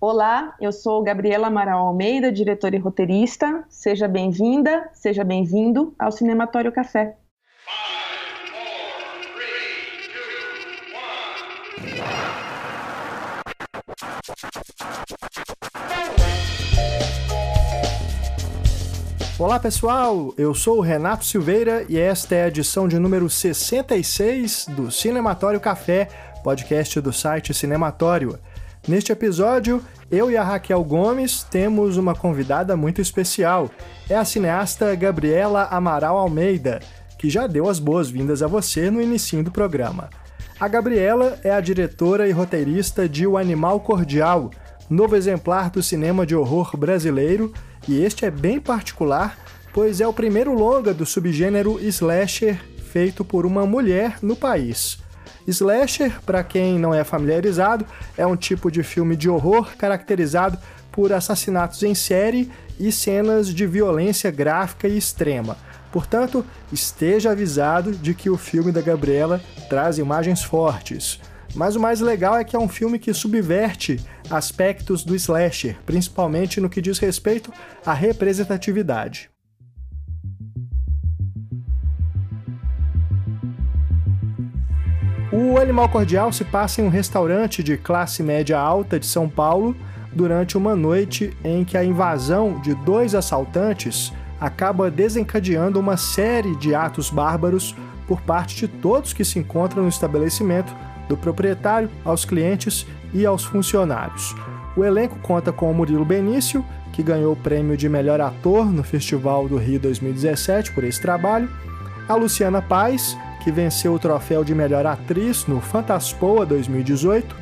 Olá, eu sou Gabriela Amaral Almeida, diretora e roteirista. Seja bem-vinda, seja bem-vindo ao Cinematório Café. Olá pessoal, eu sou o Renato Silveira e esta é a edição de número 66 do Cinematório Café, podcast do site Cinematório. Neste episódio, eu e a Raquel Gomes temos uma convidada muito especial. É a cineasta Gabriela Amaral Almeida, que já deu as boas-vindas a você no inicinho do programa. A Gabriela é a diretora e roteirista de O Animal Cordial, novo exemplar do cinema de horror brasileiro, e este é bem particular, pois é o primeiro longa do subgênero slasher feito por uma mulher no país. Slasher, para quem não é familiarizado, é um tipo de filme de horror caracterizado por assassinatos em série e cenas de violência gráfica e extrema. Portanto, esteja avisado de que o filme da Gabriela traz imagens fortes. Mas o mais legal é que é um filme que subverte aspectos do slasher, principalmente no que diz respeito à representatividade. O Animal Cordial se passa em um restaurante de classe média alta de São Paulo durante uma noite em que a invasão de 2 assaltantes acaba desencadeando uma série de atos bárbaros por parte de todos que se encontram no estabelecimento, do proprietário aos clientes e aos funcionários. O elenco conta com o Murilo Benício, que ganhou o prêmio de melhor ator no Festival do Rio 2017 por esse trabalho, a Luciana Paes, que venceu o troféu de melhor atriz no Fantaspoa 2018,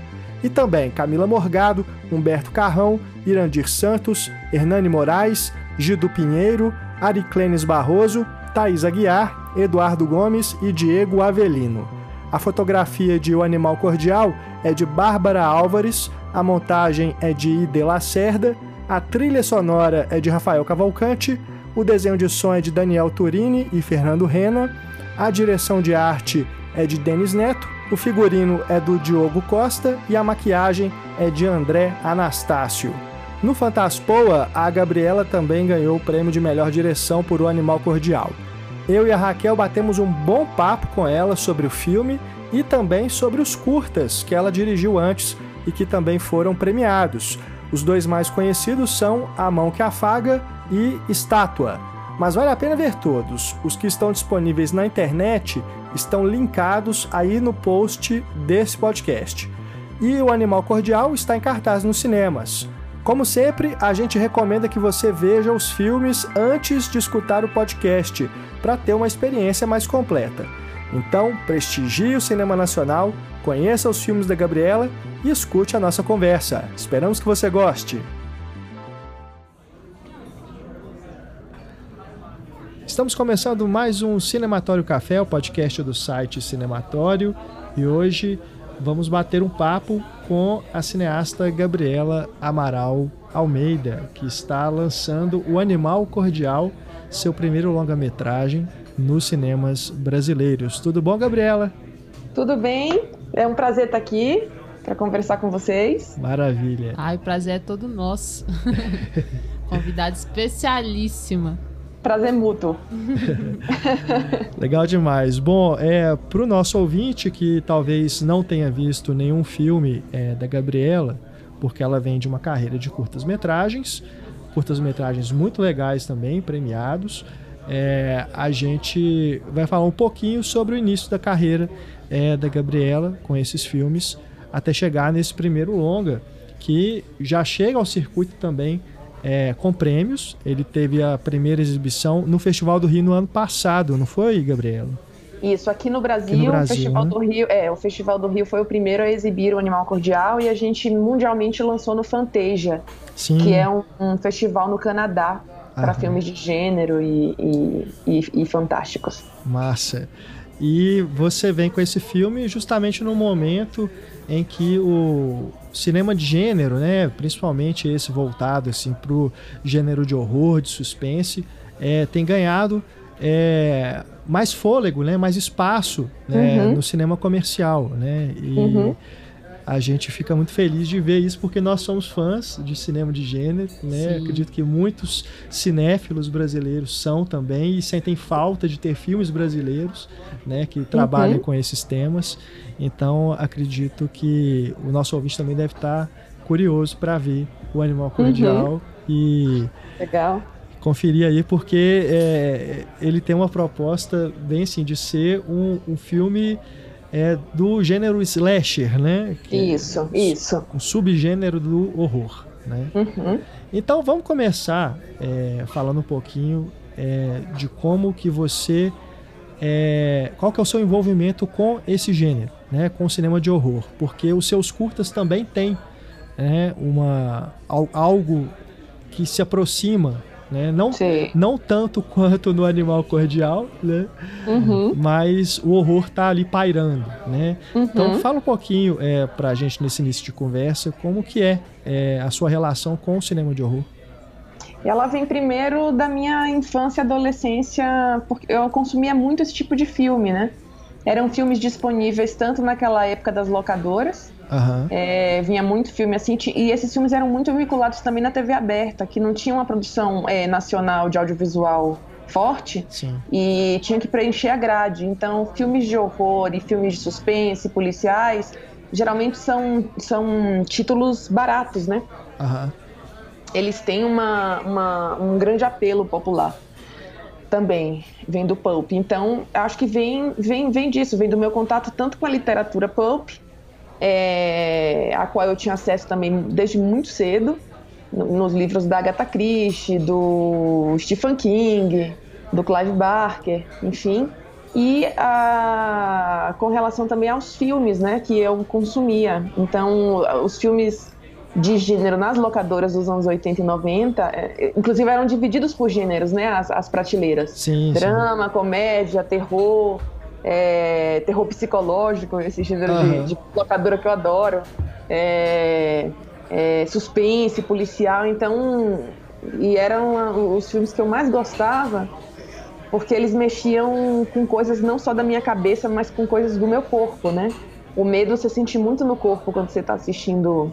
e também Camila Morgado, Humberto Carrão, Irandir Santos, Hernani Moraes, Gidu Pinheiro, Ariclenes Barroso, Thaís Aguiar, Eduardo Gomes e Diego Avelino. A fotografia de O Animal Cordial é de Bárbara Álvares, a montagem é de Ide Lacerda, a trilha sonora é de Rafael Cavalcante, o desenho de som é de Daniel Turini e Fernando Rena, a direção de arte é de Denis Neto, o figurino é do Diogo Costa e a maquiagem é de André Anastácio. No Fantaspoa, a Gabriela também ganhou o prêmio de melhor direção por O Animal Cordial. Eu e a Raquel batemos um bom papo com ela sobre o filme e também sobre os curtas que ela dirigiu antes e que também foram premiados. Os dois mais conhecidos são A Mão que Afaga e Estátua. Mas vale a pena ver todos. Os que estão disponíveis na internet estão linkados aí no post desse podcast. E O Animal Cordial está em cartaz nos cinemas. Como sempre, a gente recomenda que você veja os filmes antes de escutar o podcast, para ter uma experiência mais completa. Então, prestigie o cinema nacional, conheça os filmes da Gabriela e escute a nossa conversa. Esperamos que você goste! Estamos começando mais um Cinematório Café, o podcast do site Cinematório, e hoje vamos bater um papo com a cineasta Gabriela Amaral Almeida, que está lançando O Animal Cordial, seu primeiro longa-metragem nos cinemas brasileiros. Tudo bom, Gabriela? Tudo bem, é um prazer estar aqui para conversar com vocês. Maravilha. Ai, o prazer é todo nosso. Convidada especialíssima. Prazer mútuo. Legal demais. Bom, para o nosso ouvinte que talvez não tenha visto nenhum filme da Gabriela, porque ela vem de uma carreira de curtas-metragens muito legais também, premiados, a gente vai falar um pouquinho sobre o início da carreira da Gabriela com esses filmes, até chegar nesse primeiro longa, que já chega ao circuito também com prêmios. Ele teve a primeira exibição no Festival do Rio no ano passado, não foi, Gabriela? Isso, aqui no Brasil, o Festival do Rio, o Festival do Rio foi o primeiro a exibir O Animal Cordial e a gente mundialmente lançou no Fantasia, Sim. que é um festival no Canadá para filmes de gênero e fantásticos. Massa. E você vem com esse filme justamente no momento em que o cinema de gênero, né, principalmente esse voltado assim, para o gênero de horror, de suspense, tem ganhado mais fôlego, né, mais espaço, né, no cinema comercial, né? E a gente fica muito feliz de ver isso, porque nós somos fãs de cinema de gênero, né? Acredito que muitos cinéfilos brasileiros são também e sentem falta de ter filmes brasileiros, né, que trabalhem com esses temas. Então, acredito que o nosso ouvinte também deve estar curioso para ver o Animal Cordial e legal. Conferir aí, porque ele tem uma proposta bem assim, de ser um filme do gênero slasher, né? Isso. Um subgênero do horror, né? Então vamos começar falando um pouquinho de como que você... qual que é o seu envolvimento com esse gênero, né? Com o cinema de horror, porque os seus curtas também têm algo que se aproxima, né? Não tanto quanto no Animal Cordial, né? Mas o horror tá ali pairando, né? Então fala um pouquinho pra gente nesse início de conversa como que é a sua relação com o cinema de horror. Ela vem primeiro da minha infância e adolescência, porque eu consumia muito esse tipo de filme, né? Eram filmes disponíveis tanto naquela época das locadoras, vinha muito filme assim, e esses filmes eram muito vinculados também na TV aberta, que não tinha uma produção nacional de audiovisual forte. Sim. E tinha que preencher a grade. Então, filmes de horror e filmes de suspense, policiais, geralmente são títulos baratos, né? Eles têm um grande apelo popular. Também vem do pulp. Então, acho que vem disso, vem do meu contato tanto com a literatura pulp, a qual eu tinha acesso também desde muito cedo, nos livros da Agatha Christie, do Stephen King, do Clive Barker, enfim. E com relação também aos filmes, né, que eu consumia. Então, os filmes de gênero nas locadoras dos anos 80 e 90, inclusive eram divididos por gêneros, né, as prateleiras. Sim, drama, comédia, terror, terror psicológico, esse gênero de locadora que eu adoro, suspense, policial. Então, e eram os filmes que eu mais gostava, porque eles mexiam com coisas não só da minha cabeça, mas com coisas do meu corpo, né? O medo você sente muito no corpo quando você está assistindo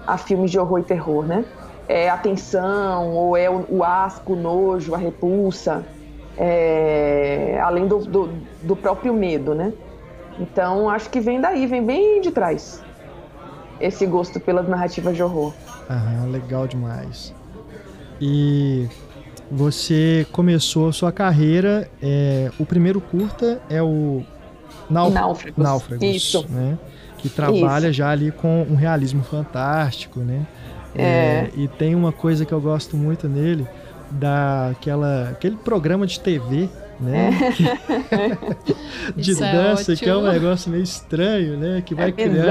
a filmes de horror e terror, né? É a tensão, ou é o asco, o nojo, a repulsa, além do próprio medo, né? Então, acho que vem daí, vem bem de trás, esse gosto pelas narrativas de horror. Legal demais. E você começou a sua carreira, o primeiro curta é o Náufragos. Isso. Né? Que trabalha já ali com um realismo fantástico, né? E tem uma coisa que eu gosto muito nele, aquele programa de TV, né? De dança, que é um negócio meio estranho, né? Que vai criando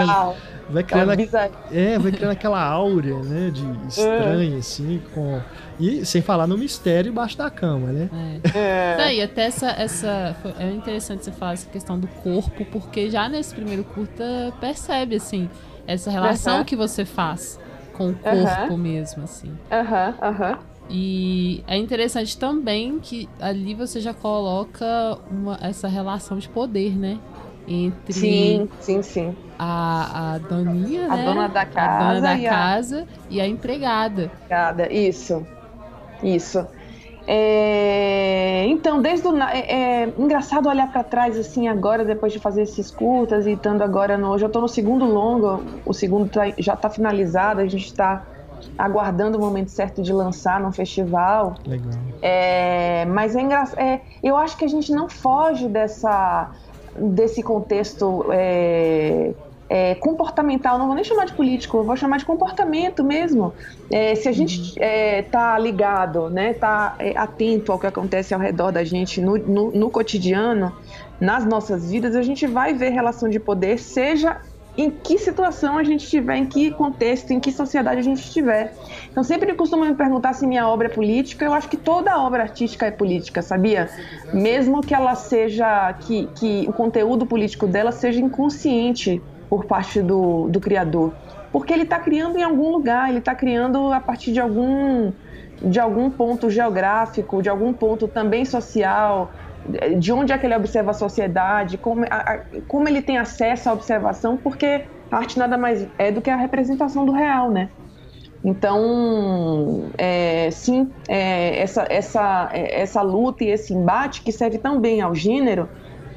aquela áurea, né? De estranho, assim, e sem falar no mistério embaixo da cama, né? E até é interessante você falar essa questão do corpo, porque já nesse primeiro curta percebe, assim, essa relação que você faz com o corpo mesmo, assim. E é interessante também que ali você já coloca essa relação de poder, né? Entre sim. a doninha, a né? dona da casa, a dona da casa e a empregada. Isso. Então, engraçado olhar para trás assim agora, depois de fazer esses curtas e estando agora hoje eu estou no segundo longa, o segundo já está finalizado, a gente está aguardando o momento certo de lançar num festival. Legal. Mas é engraçado. Eu acho que a gente não foge desse contexto comportamental. Não vou nem chamar de político, eu vou chamar de comportamento mesmo. Se a gente tá ligado, né, tá atento ao que acontece ao redor da gente no cotidiano, nas nossas vidas, a gente vai ver relação de poder, seja em que situação a gente estiver, em que contexto, em que sociedade a gente estiver. Então, sempre costumo me perguntar se minha obra é política. Eu acho que toda obra artística é política, sabia? Mesmo que ela seja, que o conteúdo político dela seja inconsciente por parte do criador. Porque ele está criando em algum lugar, ele está criando a partir de algum ponto geográfico, de algum ponto também social, de onde é que ele observa a sociedade, como ele tem acesso à observação, porque a arte nada mais é do que a representação do real, né? Então, sim, essa luta e esse embate que serve também ao gênero,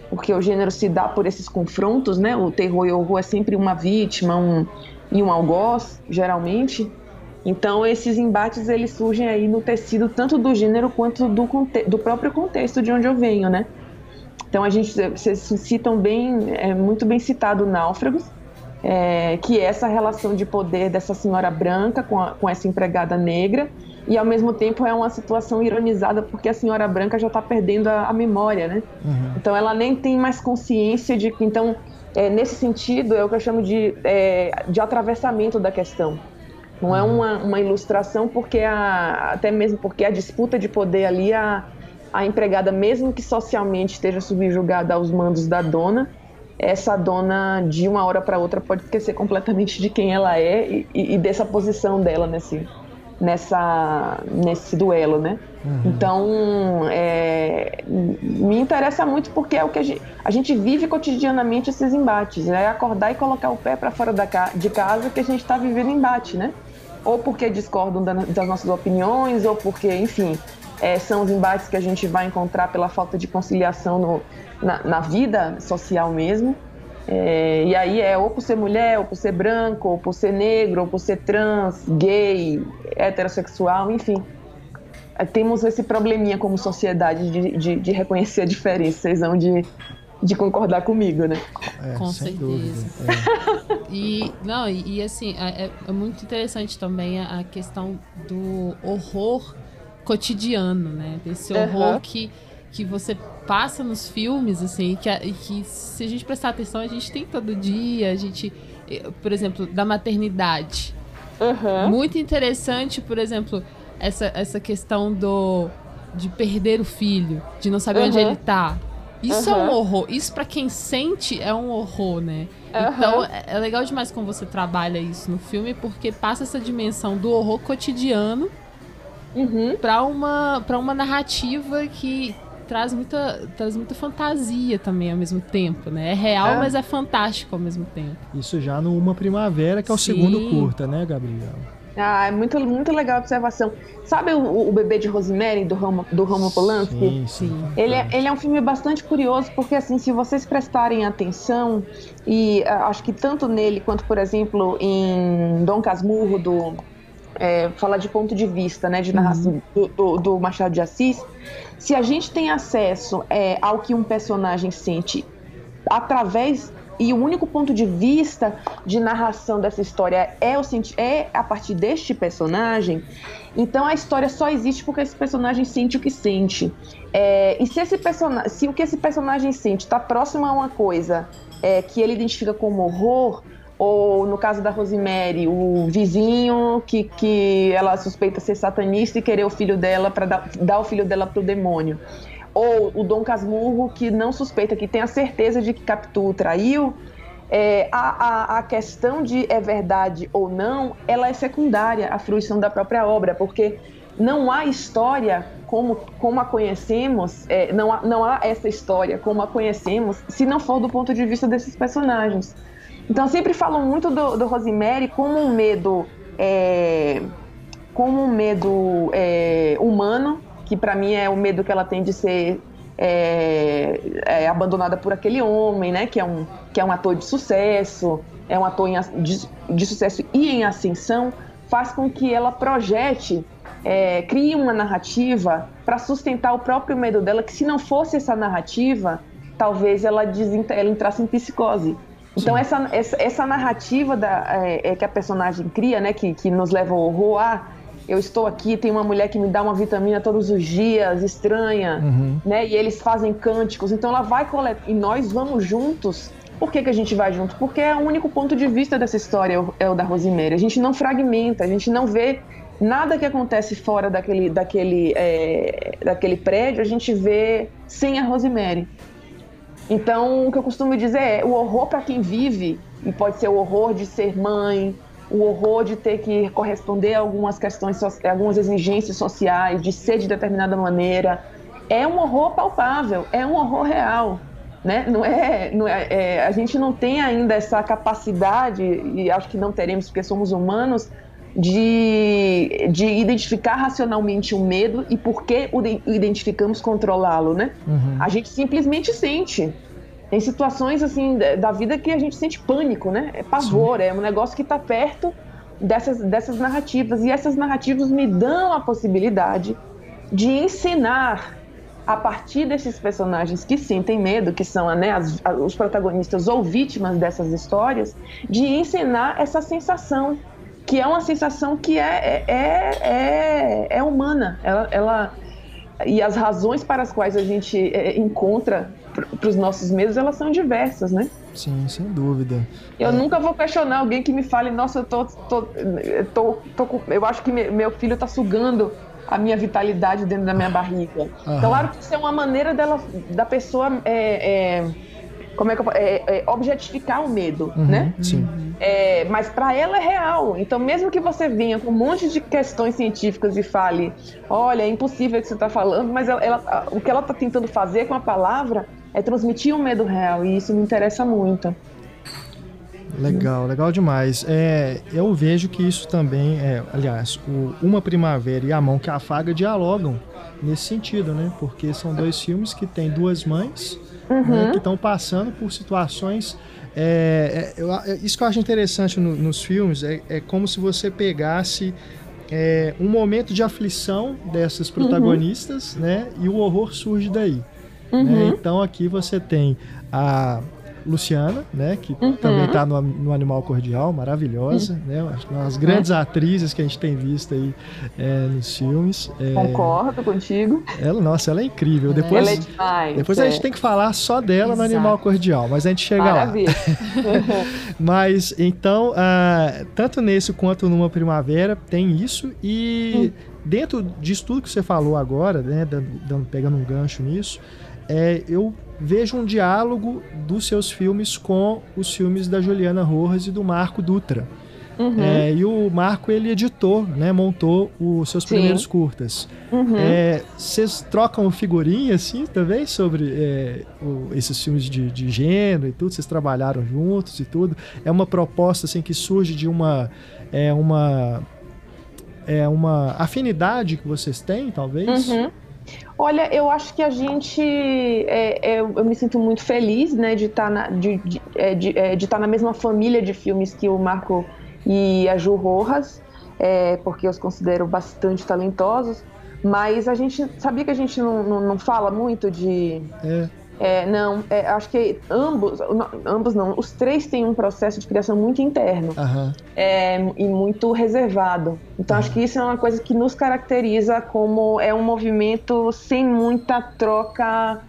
porque o gênero se dá por esses confrontos, né? O terror e o horror é sempre uma vítima e um algoz, geralmente. Então, esses embates, eles surgem aí no tecido tanto do gênero quanto do próprio contexto de onde eu venho, né? Então, vocês citam muito bem citado Náufragos, que é essa relação de poder dessa senhora branca com essa empregada negra, e ao mesmo tempo é uma situação ironizada porque a senhora branca já está perdendo a memória, né? Uhum. Então ela nem tem mais consciência de que... Então, nesse sentido, é o que eu chamo de atravessamento da questão. Não é uma ilustração, até mesmo porque a disputa de poder ali, a empregada, mesmo que socialmente esteja subjugada aos mandos da dona, essa dona, de uma hora para outra, pode esquecer completamente de quem ela é e dessa posição dela nesse duelo, né? Uhum. Então, me interessa muito porque é o que a gente vive cotidianamente esses embates, né? Acordar e colocar o pé para fora de casa que a gente está vivendo embate, né? Ou porque discordam das nossas opiniões, ou porque, enfim, são os embates que a gente vai encontrar pela falta de conciliação na vida social mesmo. E aí ou por ser mulher, ou por ser branco, ou por ser negro, ou por ser trans, gay, heterossexual, enfim. Temos esse probleminha como sociedade de reconhecer a diferença. Vocês vão de concordar comigo, né? Com certeza. E assim, é muito interessante também a questão do horror cotidiano, né? Desse horror que você passa nos filmes, assim, que se a gente prestar atenção, a gente tem todo dia, por exemplo, da maternidade. Uhum. Muito interessante, por exemplo, essa questão de perder o filho, de não saber onde ele tá. Isso é um horror. Isso, pra quem sente, é um horror, né? Então, é legal demais como você trabalha isso no filme, porque passa essa dimensão do horror cotidiano pra uma narrativa que traz muita fantasia também ao mesmo tempo, né? É real, mas é fantástico ao mesmo tempo. Isso já no Uma Primavera, que é o segundo curta, né, Gabriel? É muito, muito legal a observação. Sabe o Bebê de Rosemary, do Roman Polanski? Sim. Ele é um filme bastante curioso, porque, assim, se vocês prestarem atenção, e acho que tanto nele quanto, por exemplo, em Dom Casmurro, fala de ponto de vista, né, de narração do Machado de Assis, se a gente tem acesso ao que um personagem sente através... E o único ponto de vista de narração dessa história é a partir deste personagem, então a história só existe porque esse personagem sente o que sente. E se o que esse personagem sente está próximo a uma coisa que ele identifica como horror, ou no caso da Rosemary, o vizinho que ela suspeita ser satanista e querer o filho dela para dar o filho dela pro demônio, ou o Dom Casmurro, que não suspeita, que tem a certeza de que Capitu o traiu, a questão de é verdade ou não, ela é secundária à fruição da própria obra, porque não há história como a conhecemos, não há essa história como a conhecemos, se não for do ponto de vista desses personagens. Então, sempre falam muito do Rosemary como um medo humano, que para mim é o medo que ela tem de ser abandonada por aquele homem, né? Que é um ator de sucesso, é um ator de sucesso e em ascensão, faz com que ela projete, crie uma narrativa para sustentar o próprio medo dela, que se não fosse essa narrativa, talvez ela entrasse em psicose. Então, essa narrativa que a personagem cria, né? Que nos leva ao horror, eu estou aqui, tem uma mulher que me dá uma vitamina todos os dias, estranha, né? E eles fazem cânticos, então ela vai coletar, e nós vamos juntos. Por que a gente vai junto? Porque é o único ponto de vista dessa história, é o da Rosemary. A gente não fragmenta, a gente não vê nada que acontece fora daquele prédio, a gente vê sem a Rosemary. Então, o que eu costumo dizer o horror para quem vive, e pode ser o horror de ser mãe, o horror de ter que corresponder a algumas questões, algumas exigências sociais, de ser de determinada maneira, é um horror palpável, é um horror real. Né? A gente não tem ainda essa capacidade, e acho que não teremos porque somos humanos, de identificar racionalmente o medo e por que o identificamos controlá-lo, né? A gente simplesmente sente. Tem situações assim da vida que a gente sente pânico, né? É pavor, é um negócio que está perto dessas narrativas, e essas narrativas me dão a possibilidade de ensinar a partir desses personagens que sentem medo, que são, né, os protagonistas ou vítimas dessas histórias, de ensinar essa sensação, que é uma sensação que é humana. E as razões para as quais a gente encontra para os nossos medos, elas são diversas, né? Sim, sem dúvida. Eu nunca vou questionar alguém que me fale, nossa, eu acho que meu filho está sugando a minha vitalidade dentro da minha barriga. Claro que isso é uma maneira da pessoa objetificar o medo, né? Sim. Mas para ela é real. Então, mesmo que você venha com um monte de questões científicas e fale, olha, é impossível o que você está falando, mas o que ela está tentando fazer com a palavra é transmitir um medo real, e isso me interessa muito. Legal demais. Eu vejo que isso também aliás, Uma Primavera e A Mão que Afaga dialogam nesse sentido, né? Porque são dois filmes que têm duas mães, né, que estão passando por situações. Isso que eu acho interessante nos filmes é como se você pegasse um momento de aflição dessas protagonistas, né? E o horror surge daí. Né? Então aqui você tem a Luciana, né, que também está no Animal Cordial, maravilhosa, né, uma das grandes atrizes que a gente tem visto aí nos filmes. Concordo contigo. Ela é incrível. Depois é demais. Depois a gente tem que falar só dela no Animal Cordial, mas a gente chega Maravilha. lá. Mas, então, tanto nesse quanto numa Primavera tem isso, e dentro disso tudo que você falou agora, né, pegando um gancho nisso, eu vejo um diálogo dos seus filmes com os filmes da Juliana Rojas e do Marco Dutra. E o Marco, ele editou, né, montou os seus primeiros curtas. Vocês trocam figurinha assim também sobre esses filmes de gênero e tudo? Vocês trabalharam juntos e tudo? É uma proposta assim que surge de uma afinidade que vocês têm, talvez? Olha, eu acho que a gente... eu me sinto muito feliz, né, de estar na mesma família de filmes que o Marco e a Ju Rojas, porque eu os considero bastante talentosos, mas a gente... Sabia que a gente não fala muito de... acho que ambos não, os três têm um processo de criação muito interno e muito reservado. Então acho que isso é uma coisa que nos caracteriza como um movimento sem muita troca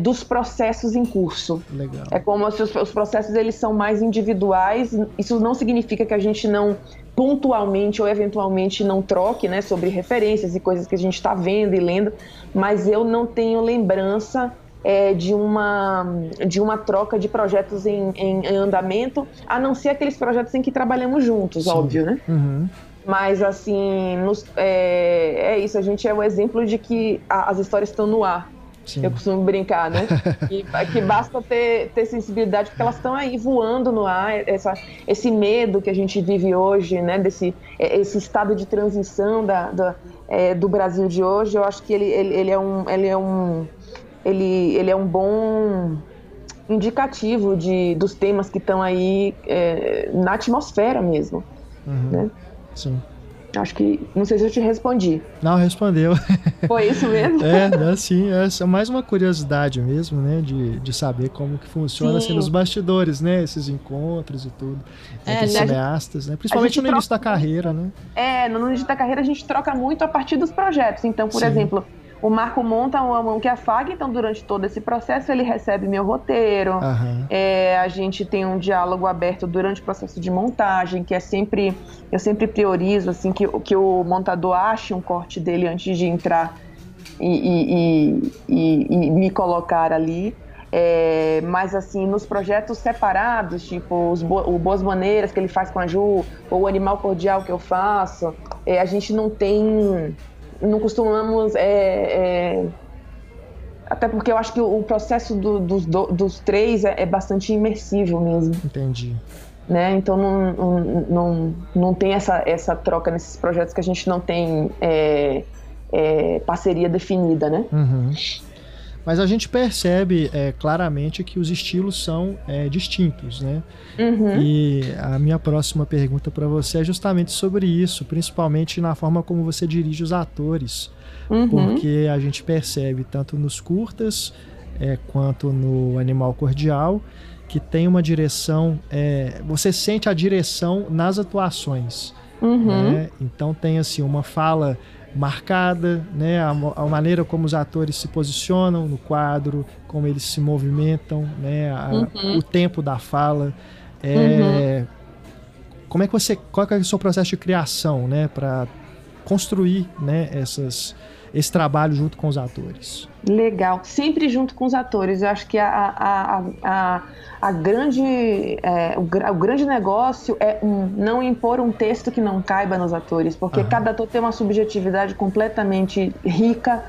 dos processos em curso. Legal. É como se os processos eles são mais individuais. Isso não significa que a gente não pontualmente ou eventualmente não troque, né, sobre referências e coisas que a gente está vendo e lendo, mas eu não tenho lembrança de uma troca de projetos em andamento, a não ser aqueles projetos em que trabalhamos juntos. Sim. Óbvio, né? Mas, assim, é isso, a gente é o exemplo de que as histórias estão no ar. Sim. Eu costumo brincar, né? que basta ter sensibilidade, porque elas estão aí voando no ar. Esse medo que a gente vive hoje, né? Esse estado de transição do Brasil de hoje, eu acho que ele é um bom indicativo dos temas que estão aí na atmosfera mesmo. Né? Sim. Acho que... Não sei se eu te respondi. Não, respondeu. Foi isso mesmo? Sim, é mais uma curiosidade mesmo, né? De saber como que funciona assim, nos bastidores, né? Esses encontros e tudo. Entre os cineastas, né? Principalmente no início da carreira, né? No início da carreira a gente troca muito a partir dos projetos. Então, por exemplo... O Marco monta uma Mão que Afaga, então durante todo esse processo ele recebe meu roteiro. A gente tem um diálogo aberto durante o processo de montagem, que eu sempre priorizo assim, que o montador ache um corte dele antes de entrar e me colocar ali. Mas assim, nos projetos separados, tipo o Boas Maneiras que ele faz com a Ju, ou o Animal Cordial que eu faço, a gente não tem não costumamos... Até porque eu acho que o processo dos 3 é bastante imersivo mesmo. Entendi. Né? Então não tem essa troca nesses projetos que a gente não tem parceria definida, né? Uhum. Mas a gente percebe claramente que os estilos são distintos, né? Uhum. E a minha próxima pergunta para você é justamente sobre isso, principalmente na forma como você dirige os atores. Uhum. Porque a gente percebe tanto nos curtas quanto no Animal Cordial que tem uma direção, você sente a direção nas atuações. Uhum. Né? Então tem assim uma fala marcada, né? A maneira como os atores se posicionam no quadro, como eles se movimentam, né? O tempo da fala. Qual é o seu processo de criação, né? Para construir, né? Esse trabalho junto com os atores? Legal, sempre junto com os atores. Eu acho que o grande negócio é não impor um texto que não caiba nos atores, porque cada ator tem uma subjetividade completamente rica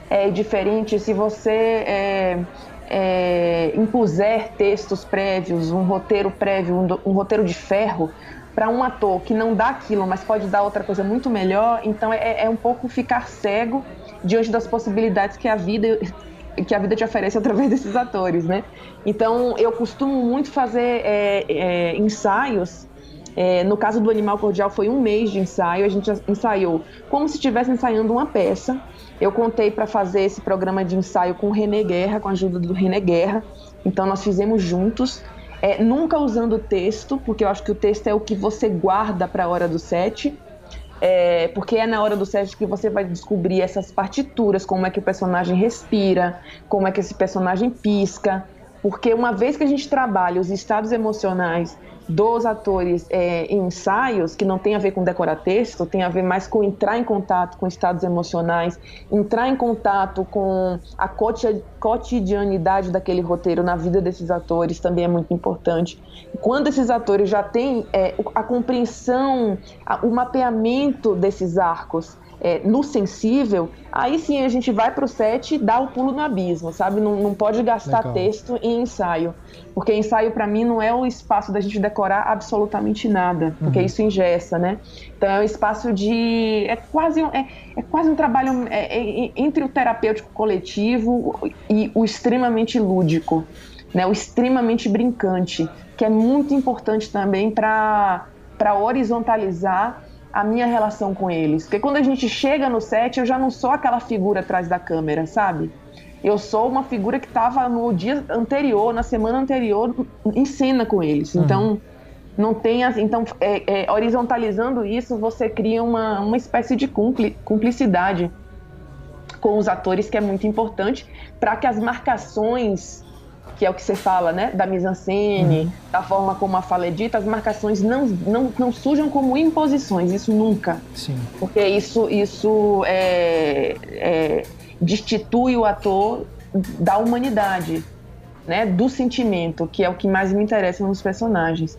e diferente. Se você impuser textos prévios, um roteiro prévio, um roteiro de ferro, para um ator que não dá aquilo, mas pode dar outra coisa muito melhor, então é um pouco ficar cego diante das possibilidades que a vida te oferece através desses atores, né? Então, eu costumo muito fazer ensaios. No caso do Animal Cordial, foi 1 mês de ensaio. A gente ensaiou como se estivesse ensaiando uma peça. Eu contei para fazer esse programa de ensaio com o René Guerra, com a ajuda do René Guerra. Então, nós fizemos juntos. Nunca usando o texto, porque eu acho que o texto é o que você guarda para a hora do set. Porque é na hora do set que você vai descobrir essas partituras, como é que o personagem respira, como é que esse personagem pisca. Porque uma vez que a gente trabalha os estados emocionais dos atores em ensaios, que não tem a ver com decorar texto, tem a ver mais com entrar em contato com estados emocionais, entrar em contato com a cotidianidade daquele roteiro na vida desses atores, também é muito importante. Quando esses atores já têm a compreensão, o mapeamento desses arcos no sensível, aí sim a gente vai pro set e dá o pulo no abismo, sabe? Não pode gastar Legal. Texto em ensaio, porque ensaio para mim não é o espaço da gente decorar absolutamente nada, porque isso engessa, né? Então é um espaço de... é quase um trabalho entre o terapêutico coletivo e o extremamente lúdico, né? O extremamente brincante, que é muito importante também para horizontalizar a minha relação com eles. Porque quando a gente chega no set, eu já não sou aquela figura atrás da câmera, sabe? Eu sou uma figura que estava no dia anterior, na semana anterior, em cena com eles. Então, não tem... Então, horizontalizando isso, você cria uma espécie de cumplicidade com os atores, que é muito importante, para que as marcações, que é o que você fala, né, da mise-en-scène, da forma como a fala é dita, as marcações não surjam como imposições, isso nunca. Sim. Porque isso destitui o ator da humanidade, né, do sentimento, que é o que mais me interessa nos personagens.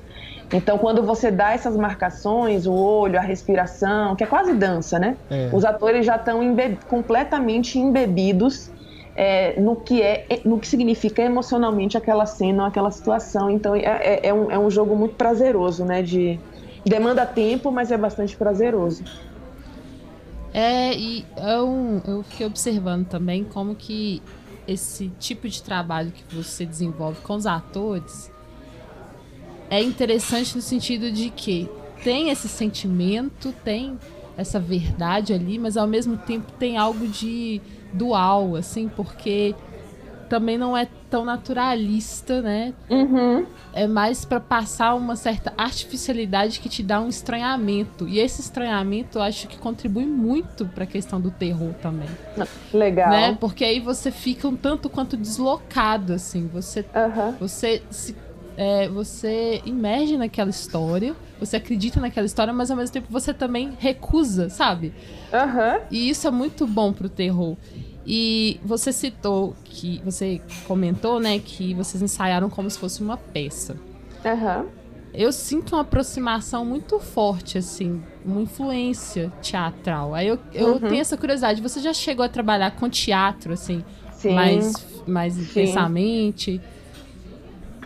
Então, quando você dá essas marcações, o olho, a respiração, que é quase dança, né? Os atores já estão completamente embebidos no que significa emocionalmente aquela cena ou aquela situação. Então é um jogo muito prazeroso, né? Demanda tempo, mas é bastante prazeroso. E eu fiquei observando também como que esse tipo de trabalho que você desenvolve com os atores é interessante no sentido de que tem esse sentimento, tem essa verdade ali, mas ao mesmo tempo tem algo de dual, assim, porque também não é tão naturalista, né? É mais para passar uma certa artificialidade que te dá um estranhamento. E esse estranhamento eu acho que contribui muito para a questão do terror também. Legal. Né? Porque aí você fica um tanto quanto deslocado, assim. Você imerge naquela história, você acredita naquela história, mas ao mesmo tempo você também recusa, sabe? E isso é muito bom pro terror. E você você comentou, né, que vocês ensaiaram como se fosse uma peça. eu sinto uma aproximação muito forte, assim, uma influência teatral. Aí eu tenho essa curiosidade. Você já chegou a trabalhar com teatro, assim, mais intensamente?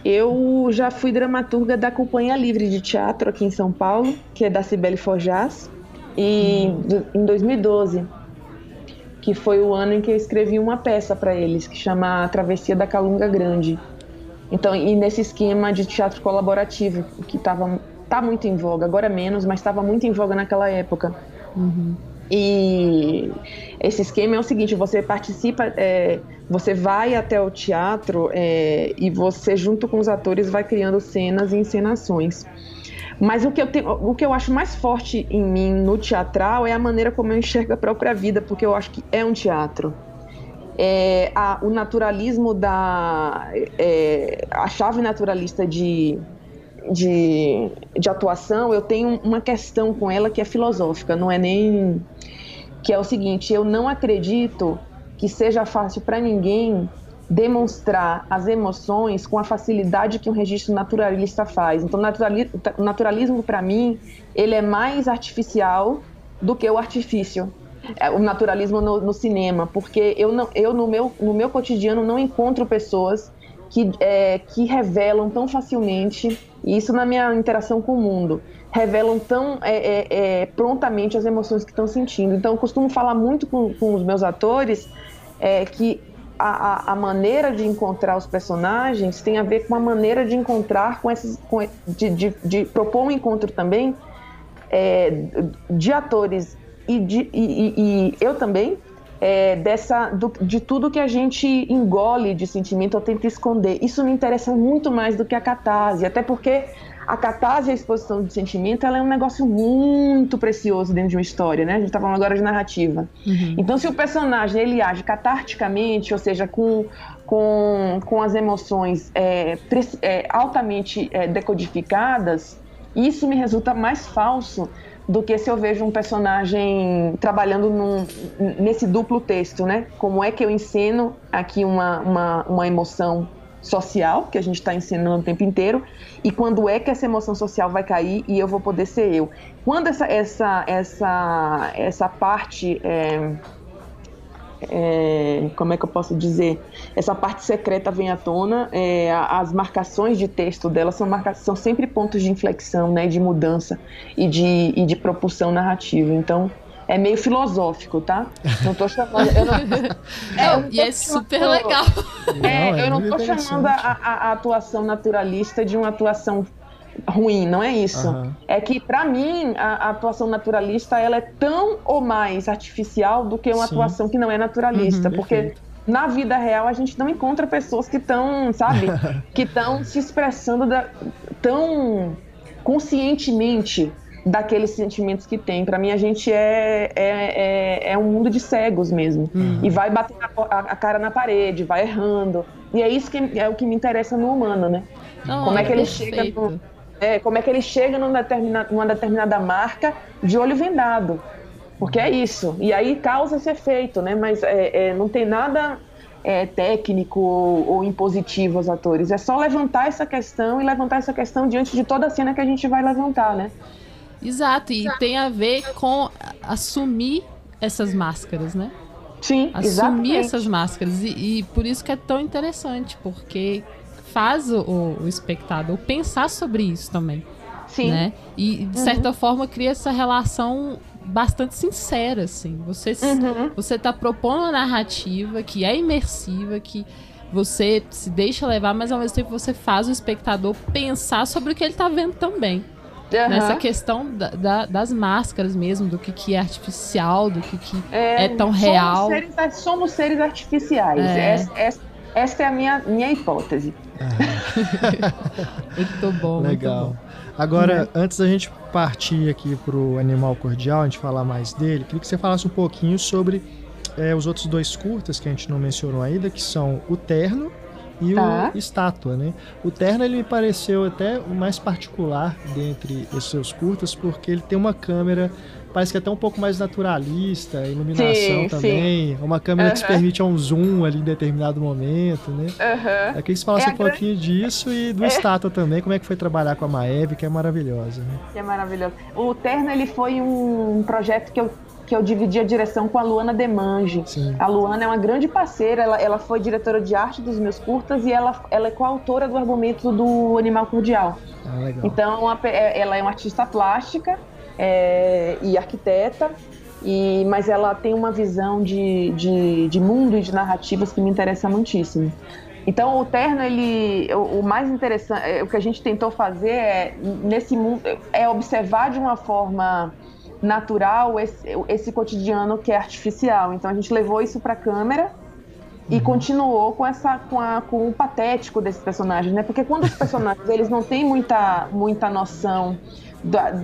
Eu já fui dramaturga da Companhia Livre de Teatro aqui em São Paulo, que é da Cibele Forjás, e em 2012, que foi o ano em que eu escrevi uma peça para eles, que chama A Travessia da Calunga Grande. Então, e nesse esquema de teatro colaborativo, que tá muito em voga, agora menos, mas estava muito em voga naquela época. E esse esquema é o seguinte: você participa, você vai até o teatro e você, junto com os atores, vai criando cenas e encenações. Mas o que eu acho mais forte em mim no teatral é a maneira como eu enxergo a própria vida, porque eu acho que é um teatro. O naturalismo a chave naturalista de atuação, eu tenho uma questão com ela que é filosófica, não é nem... que é o seguinte: eu não acredito que seja fácil para ninguém demonstrar as emoções com a facilidade que um registro naturalista faz. Então, o naturalismo, para mim, ele é mais artificial do que o artifício. O naturalismo no cinema, porque eu no meu cotidiano não encontro pessoas que revelam tão facilmente, e isso na minha interação com o mundo, revelam tão prontamente as emoções que estão sentindo. Então, eu costumo falar muito com os meus atores que a maneira de encontrar os personagens tem a ver com a maneira de encontrar, de propor um encontro também de atores e eu também, de tudo que a gente engole de sentimento ou tenta esconder. Isso me interessa muito mais do que a catarse, até porque a catarse e a exposição de sentimento, ela é um negócio muito precioso dentro de uma história, né? A gente está falando agora de narrativa. Então, se o personagem ele age catarticamente, ou seja, com as emoções altamente decodificadas, isso me resulta mais falso do que se eu vejo um personagem trabalhando nesse duplo texto, né? Como é que eu enceno aqui uma emoção social, que a gente está ensinando o tempo inteiro, e quando é que essa emoção social vai cair e eu vou poder ser eu. Quando essa parte, como é que eu posso dizer, essa parte secreta vem à tona, as marcações de texto dela são sempre pontos de inflexão, né, de mudança e de propulsão narrativa. Então, é meio filosófico, tá? Não tô chamando... E é super legal. Eu não tô chamando a atuação naturalista de uma atuação ruim, não é isso. É que, pra mim, a atuação naturalista, ela é tão ou mais artificial do que uma atuação que não é naturalista. Porque na vida real a gente não encontra pessoas que estão, sabe? Que estão se expressando tão conscientemente daqueles sentimentos que tem. Para mim, a gente é um mundo de cegos mesmo. E vai bater a cara na parede, vai errando. E é isso que é o que me interessa no humano, né? Como é que ele chega como é que ele chega numa determinada marca de olho vendado. Porque é isso. E aí causa esse efeito, né? Mas não tem nada técnico ou impositivo aos atores. É só levantar essa questão diante de toda a cena que a gente vai levantar, né? Exato, e tem a ver com assumir essas máscaras, né? Sim, assumir exatamente. Essas máscaras, e por isso que é tão interessante, porque faz o espectador pensar sobre isso também. Sim. Né? E, de certa forma, cria essa relação bastante sincera, assim. Você tá propondo uma narrativa que é imersiva, que você se deixa levar, mas ao mesmo tempo você faz o espectador pensar sobre o que ele tá vendo também. Nessa questão das máscaras mesmo, do que é artificial, do que é tão real. Somos seres artificiais. Essa é a minha hipótese. Muito bom. Legal. Muito bom. Agora, antes da gente partir aqui pro Animal Cordial, a gente falar mais dele, queria que você falasse um pouquinho sobre os outros dois curtas que a gente não mencionou ainda, que são o Terno e o Estátua, né? O Terno, ele me pareceu até o mais particular dentre esses seus curtas, porque ele tem uma câmera parece que é até um pouco mais naturalista, a iluminação também. Uma câmera que te permite um zoom ali em determinado momento, né? Eu queria que você falasse um pouquinho disso e do Estátua também, como é que foi trabalhar com a Maeve, que é maravilhosa, né? Que é maravilhoso. O Terno, ele foi um projeto que eu dividi a direção com a Luana Demange. Sim. A Luana é uma grande parceira, ela foi diretora de arte dos meus curtas e ela é coautora do argumento do Animal Cordial. Legal. Então, ela é uma artista plástica e arquiteta, mas ela tem uma visão de mundo e de narrativas que me interessa muitíssimo. Então, o Terno, o mais interessante, o que a gente tentou fazer nesse mundo, é observar de uma forma natural esse cotidiano que é artificial. Então, a gente levou isso para a câmera e continuou com o patético desses personagens, né? Porque quando os personagens eles não têm muita noção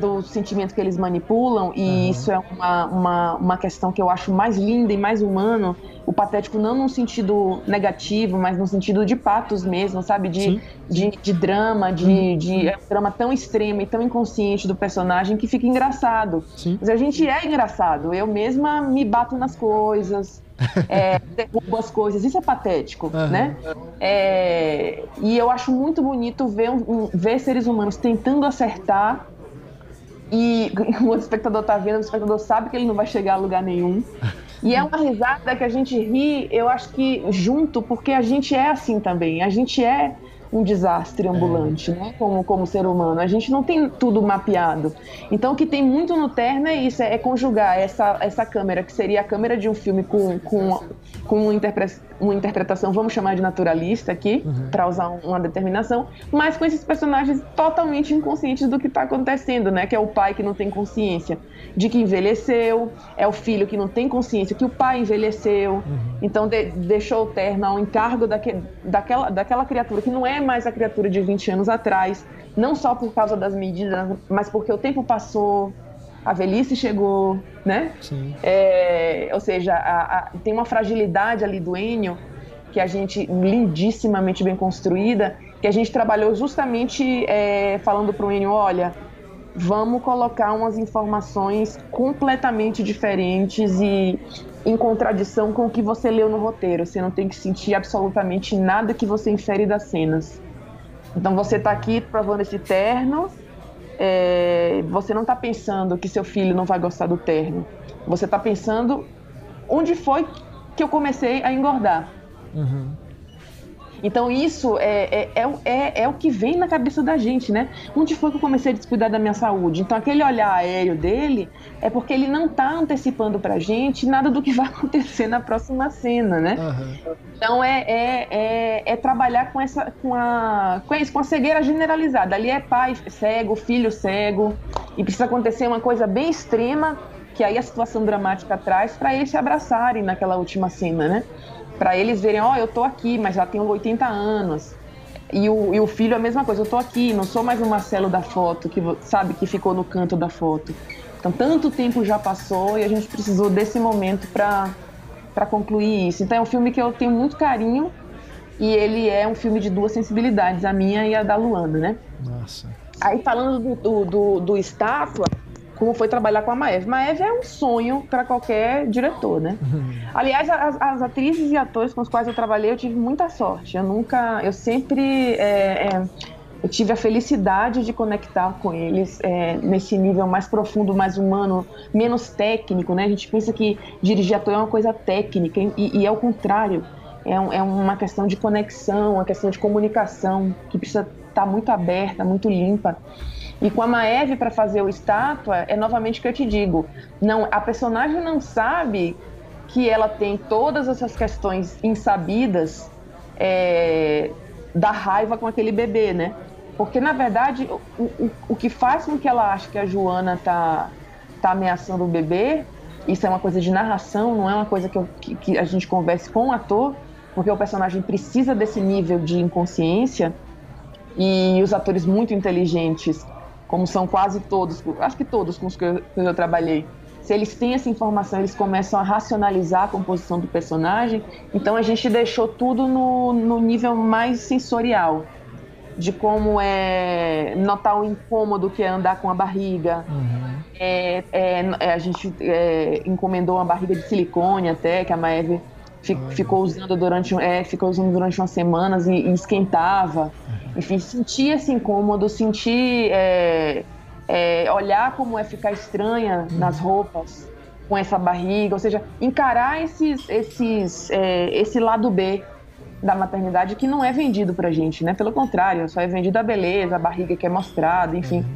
do sentimento que eles manipulam, e isso é uma questão que eu acho mais linda e mais humano, o patético não num sentido negativo, mas no sentido de patos mesmo, sabe? De drama, de drama tão extremo e tão inconsciente do personagem que fica engraçado. Sim. Mas a gente é engraçado, eu mesma me bato nas coisas, derrubo as coisas, isso é patético, né? E eu acho muito bonito ver seres humanos tentando acertar, e o espectador tá vendo, o espectador sabe que ele não vai chegar a lugar nenhum. E é uma risada que a gente ri, eu acho que junto, porque a gente é assim também, a gente é um desastre ambulante, né? Como ser humano. A gente não tem tudo mapeado. Então, o que tem muito no Terno é isso, é conjugar essa câmera, que seria a câmera de um filme com uma interpretação, vamos chamar de naturalista aqui, para usar uma determinação, mas com esses personagens totalmente inconscientes do que está acontecendo, né? Que é o pai que não tem consciência de que envelheceu, é o filho que não tem consciência que o pai envelheceu. Então, deixou o Terno ao encargo daquela criatura que não é mais a criatura de 20 anos atrás, não só por causa das medidas, mas porque o tempo passou, a velhice chegou, né? Sim. Ou seja, tem uma fragilidade ali do Ennio, que a gente, lindissimamente bem construída, que a gente trabalhou justamente falando para o Ennio, olha, vamos colocar umas informações completamente diferentes e em contradição com o que você leu no roteiro. Você não tem que sentir absolutamente nada que você infere das cenas. Então você está aqui provando esse terno, você não está pensando que seu filho não vai gostar do terno. Você está pensando onde foi que eu comecei a engordar. Então isso é o que vem na cabeça da gente, né? Onde foi que eu comecei a descuidar da minha saúde? Então aquele olhar aéreo dele é porque ele não está antecipando pra gente nada do que vai acontecer na próxima cena, né? Então é trabalhar com a cegueira generalizada. Ali é pai cego, filho cego, e precisa acontecer uma coisa bem extrema, que aí a situação dramática traz, para eles se abraçarem naquela última cena, né? Para eles verem, eu tô aqui, mas já tenho 80 anos. E o filho é a mesma coisa, eu tô aqui, não sou mais o Marcelo da foto, que ficou no canto da foto. Então, tanto tempo já passou e a gente precisou desse momento para concluir isso. Então, é um filme que eu tenho muito carinho e ele é um filme de duas sensibilidades, a minha e a da Luana, né? Nossa. Aí, falando do Estátua, como foi trabalhar com a Maeve. Maeve é um sonho para qualquer diretor, né? Aliás, as atrizes e atores com os quais eu trabalhei, eu tive muita sorte. Eu sempre tive a felicidade de conectar com eles nesse nível mais profundo, mais humano, menos técnico, né? A gente pensa que dirigir ator é uma coisa técnica e é o contrário. É uma questão de conexão, uma questão de comunicação que precisa estar muito aberta, muito limpa. E com a Maeve, para fazer o Estátua, é novamente o que eu te digo. A personagem não sabe que ela tem todas essas questões insabidas da raiva com aquele bebê, né? Porque, na verdade, o que faz com que ela ache que a Joana tá ameaçando o bebê, isso é uma coisa de narração, não é uma coisa que a gente converse com o ator, porque o personagem precisa desse nível de inconsciência, e os atores muito inteligentes, como são quase todos, acho que todos com os que eu trabalhei, se eles têm essa informação, eles começam a racionalizar a composição do personagem. Então a gente deixou tudo no nível mais sensorial, de como é notar o incômodo que é andar com a barriga, A gente encomendou uma barriga de silicone até, que a Maeve ficou usando durante umas semanas e esquentava. Enfim, sentir esse incômodo, olhar como é ficar estranha nas roupas com essa barriga, ou seja, encarar esse lado B da maternidade que não é vendido pra gente, né? Pelo contrário, só é vendido a beleza, a barriga que é mostrada, enfim.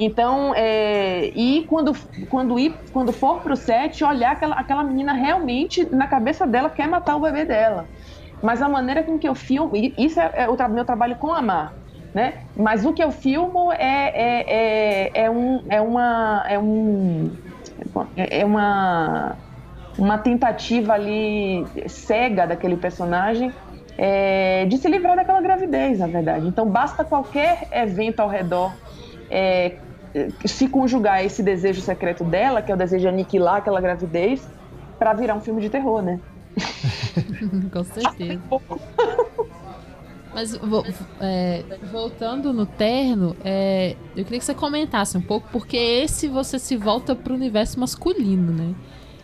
Então, e quando for pro set, olhar aquela menina realmente, na cabeça dela, quer matar o bebê dela. Mas a maneira com que eu filmo, isso é o meu trabalho com a Mar, né? Mas o que eu filmo é uma tentativa ali cega daquele personagem de se livrar daquela gravidez, na verdade. Então, basta qualquer evento ao redor se conjugar esse desejo secreto dela, que é o desejo de aniquilar aquela gravidez, para virar um filme de terror, né? Com certeza. Mas voltando no Terno, eu queria que você comentasse um pouco, porque você se volta pro universo masculino, né?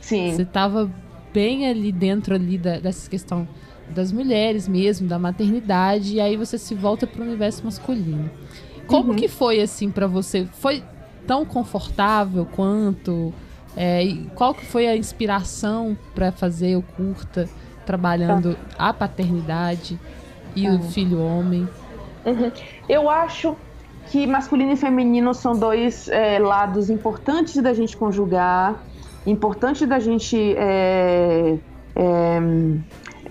Sim. Você tava bem ali dentro dessa questão das mulheres mesmo, da maternidade, e aí você se volta pro universo masculino. Como que foi, assim, pra você? Foi tão confortável quanto? E qual que foi a inspiração para fazer o curta, trabalhando a paternidade e o filho homem? Eu acho que masculino e feminino são dois lados importantes da gente conjugar, importante da gente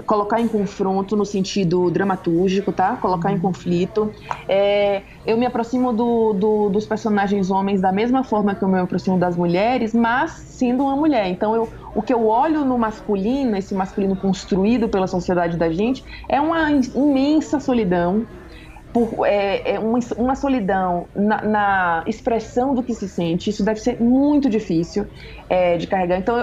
colocar em confronto no sentido dramatúrgico, tá? Colocar em conflito. Eu me aproximo dos personagens homens da mesma forma que eu me aproximo das mulheres, mas sendo uma mulher. Então, o que eu olho no masculino, esse masculino construído pela sociedade da gente, é uma imensa solidão, uma solidão na expressão do que se sente. Isso deve ser muito difícil de carregar. Então,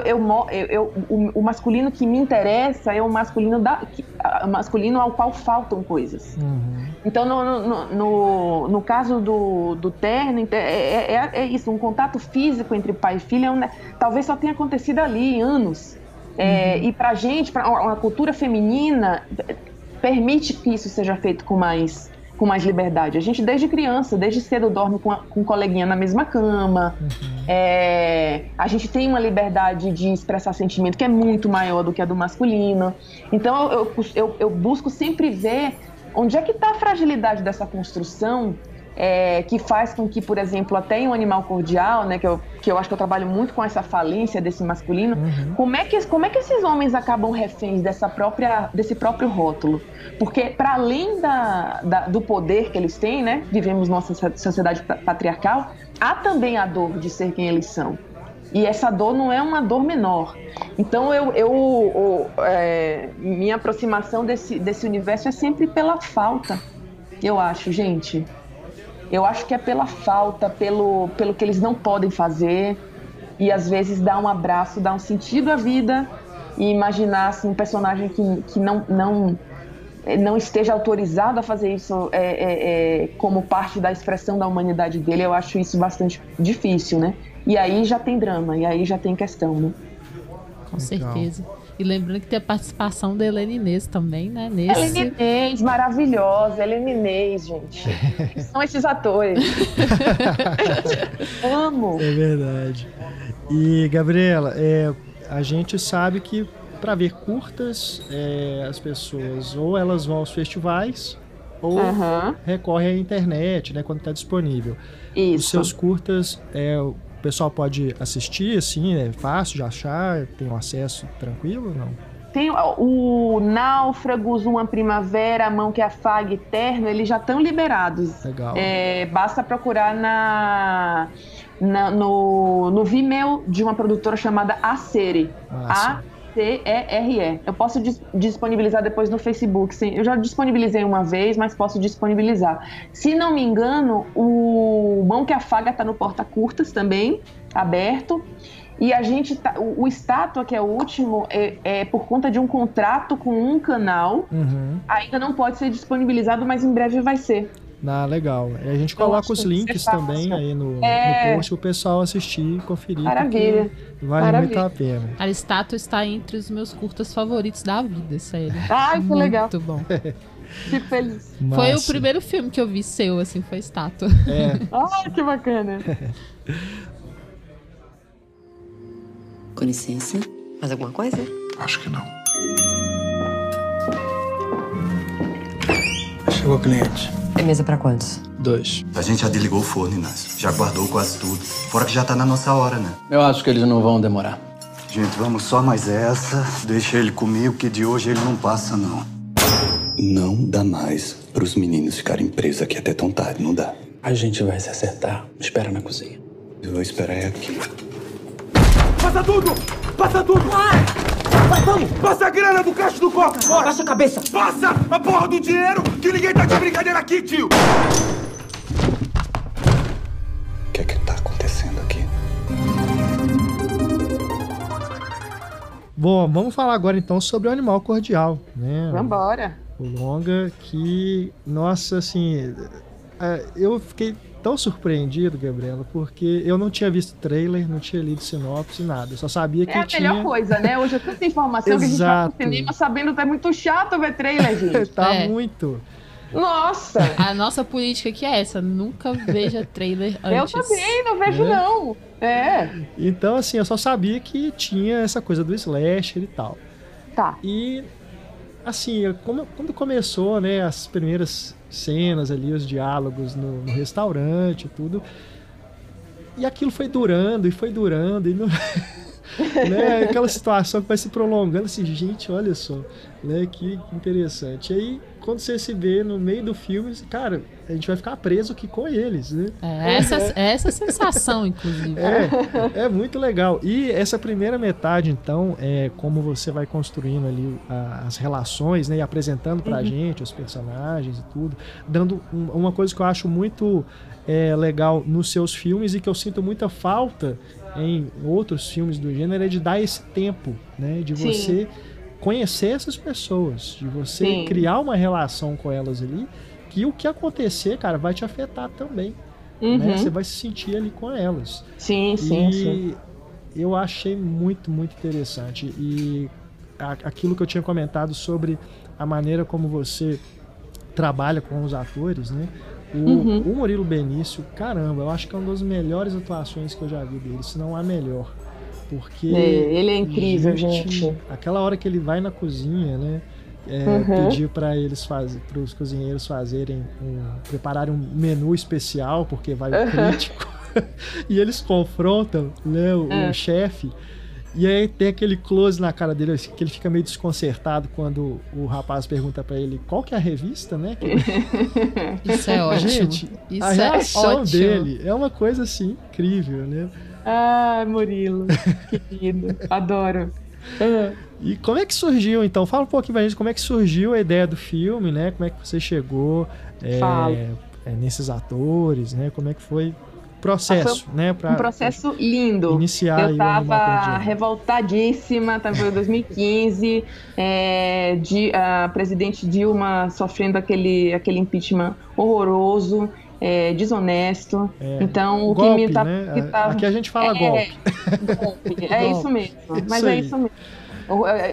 o masculino que me interessa é o masculino ao qual faltam coisas. Então, no caso do Terno, é isso, um contato físico entre pai e filha, talvez só tenha acontecido ali em anos. E pra gente, pra uma cultura feminina, permite que isso seja feito com mais liberdade. A gente, desde criança, desde cedo, dorme com um coleguinha na mesma cama. A gente tem uma liberdade de expressar sentimento que é muito maior do que a do masculino. Então, eu busco sempre ver onde é que está a fragilidade dessa construção que faz com que, por exemplo, até em Um Animal Cordial, né, que eu acho que eu trabalho muito com essa falência desse masculino, como é que esses homens acabam reféns desse próprio rótulo? Porque, para além do poder que eles têm, né, vivemos nossa sociedade patriarcal, há também a dor de ser quem eles são. E essa dor não é uma dor menor. Então, minha aproximação desse universo é sempre pela falta, eu acho, gente. Eu acho que é pela falta, pelo que eles não podem fazer, e às vezes dar um abraço, dar um sentido à vida, e imaginar assim, um personagem que não esteja autorizado a fazer isso como parte da expressão da humanidade dele. Eu acho isso bastante difícil, né? E aí já tem drama, e aí já tem questão, né? Com certeza. E lembrando que tem a participação da Helena Inês também, né? Helena Inês, maravilhosa. Helena Inês, gente. São esses atores. Amo. É verdade. E, Gabriela, a gente sabe que para ver curtas, as pessoas ou elas vão aos festivais ou recorrem à internet, né? Quando está disponível. Isso. Os seus curtas... O pessoal pode assistir, assim, é fácil de achar, tem um acesso tranquilo ou não? Tem o Náufragos, Uma Primavera, A Mão que Afaga, Terno, eles já estão liberados. Legal. Basta procurar no Vimeo de uma produtora chamada Acere. ACERE. Eu posso disponibilizar depois no Facebook. Sim, eu já disponibilizei uma vez, mas posso disponibilizar. Se não me engano, o Mão que Afaga está no Porta Curtas também, aberto. E a gente o Estátua, que é o último, por conta de um contrato com um canal, ainda não pode ser disponibilizado, mas em breve vai ser. Legal. A gente coloca os links também aí no post, o pessoal assistir e conferir. Maravilha. Vale muito a pena. Aristato está entre os meus curtas favoritos da vida, sério. Ai, que legal. Muito bom. Fico feliz. Massa. Foi o primeiro filme que eu vi seu, assim, foi Estátua. Ai, que bacana. Com licença. Mais alguma coisa? Acho que não. Chegou o cliente. É mesa pra quantos? 2. A gente já desligou o forno, Inácio. Já guardou quase tudo. Fora que já tá na nossa hora, né? Eu acho que eles não vão demorar. Gente, vamos só mais essa. Deixa ele comigo, que de hoje ele não passa, não. Não dá mais pros meninos ficarem presos aqui até tão tarde, não dá. A gente vai se acertar. Espera na cozinha. Eu vou esperar aqui. Passa tudo! Passa tudo! Vai, vamos! Passa a grana do caixa do copo! Bora! Baixa a cabeça! Passa a porra do dinheiro! Que ninguém tá de brincadeira aqui, tio! O que é que tá acontecendo aqui? Bom, vamos falar agora então sobre o Animal Cordial, né? Vambora. O longa que, nossa, assim, eu fiquei tão surpreendido, Gabriela, porque eu não tinha visto trailer, não tinha lido sinopse, nada. Eu só sabia que tinha... É a melhor coisa, né? Hoje é tanta informação que a gente vai pro cinema sabendo que é muito chato ver trailer, gente. Tá muito. Nossa! A nossa política aqui é essa, nunca veja trailer antes. Eu também, não vejo não. Então, assim, eu só sabia que tinha essa coisa do slasher e tal. Tá. E, assim, quando começou, né, as primeiras cenas ali, os diálogos no restaurante e tudo, e aquilo foi durando, e não... né, aquela situação que vai se prolongando, assim, gente, olha só, né, que interessante. E aí, quando você se vê no meio do filme, cara, a gente vai ficar preso aqui com eles, né? Essa sensação, inclusive. É muito legal. E essa primeira metade, então, é como você vai construindo ali as relações, né, e apresentando pra gente os personagens e tudo, dando uma coisa que eu acho muito legal nos seus filmes e que eu sinto muita falta em outros filmes do gênero, é de dar esse tempo, né, de você conhecer essas pessoas, de você criar uma relação com elas ali, que o que acontecer, cara, vai te afetar também, né? Você vai se sentir ali com elas. Sim. Eu achei muito, muito interessante. E aquilo que eu tinha comentado sobre a maneira como você trabalha com os atores, né? O Murilo Benício, caramba, eu acho que é uma das melhores atuações que eu já vi dele, se não a melhor. Porque ele é incrível, gente. Aquela hora que ele vai na cozinha, né? Pedir para os cozinheiros prepararem um menu especial, porque vai o crítico. E eles confrontam, né, o chefe. E aí tem aquele close na cara dele, que ele fica meio desconcertado quando o rapaz pergunta pra ele qual que é a revista, né? Isso é ótimo. Gente, isso a reação ótimo. dele é uma coisa assim, incrível, né? Ah, Murilo, querido, adoro. E como é que surgiu, então? Fala um pouquinho pra gente como é que surgiu a ideia do filme, né? Como é que você chegou nesses atores, né? Como é que foi processo, né? Um processo lindo. Iniciar. Eu tava revoltadíssima, tava em 2015, a presidente Dilma sofrendo aquele impeachment horroroso, desonesto. Então o golpe, que me tava, né? que tava... Aqui a gente fala golpe. Isso mesmo. Mas é isso mesmo.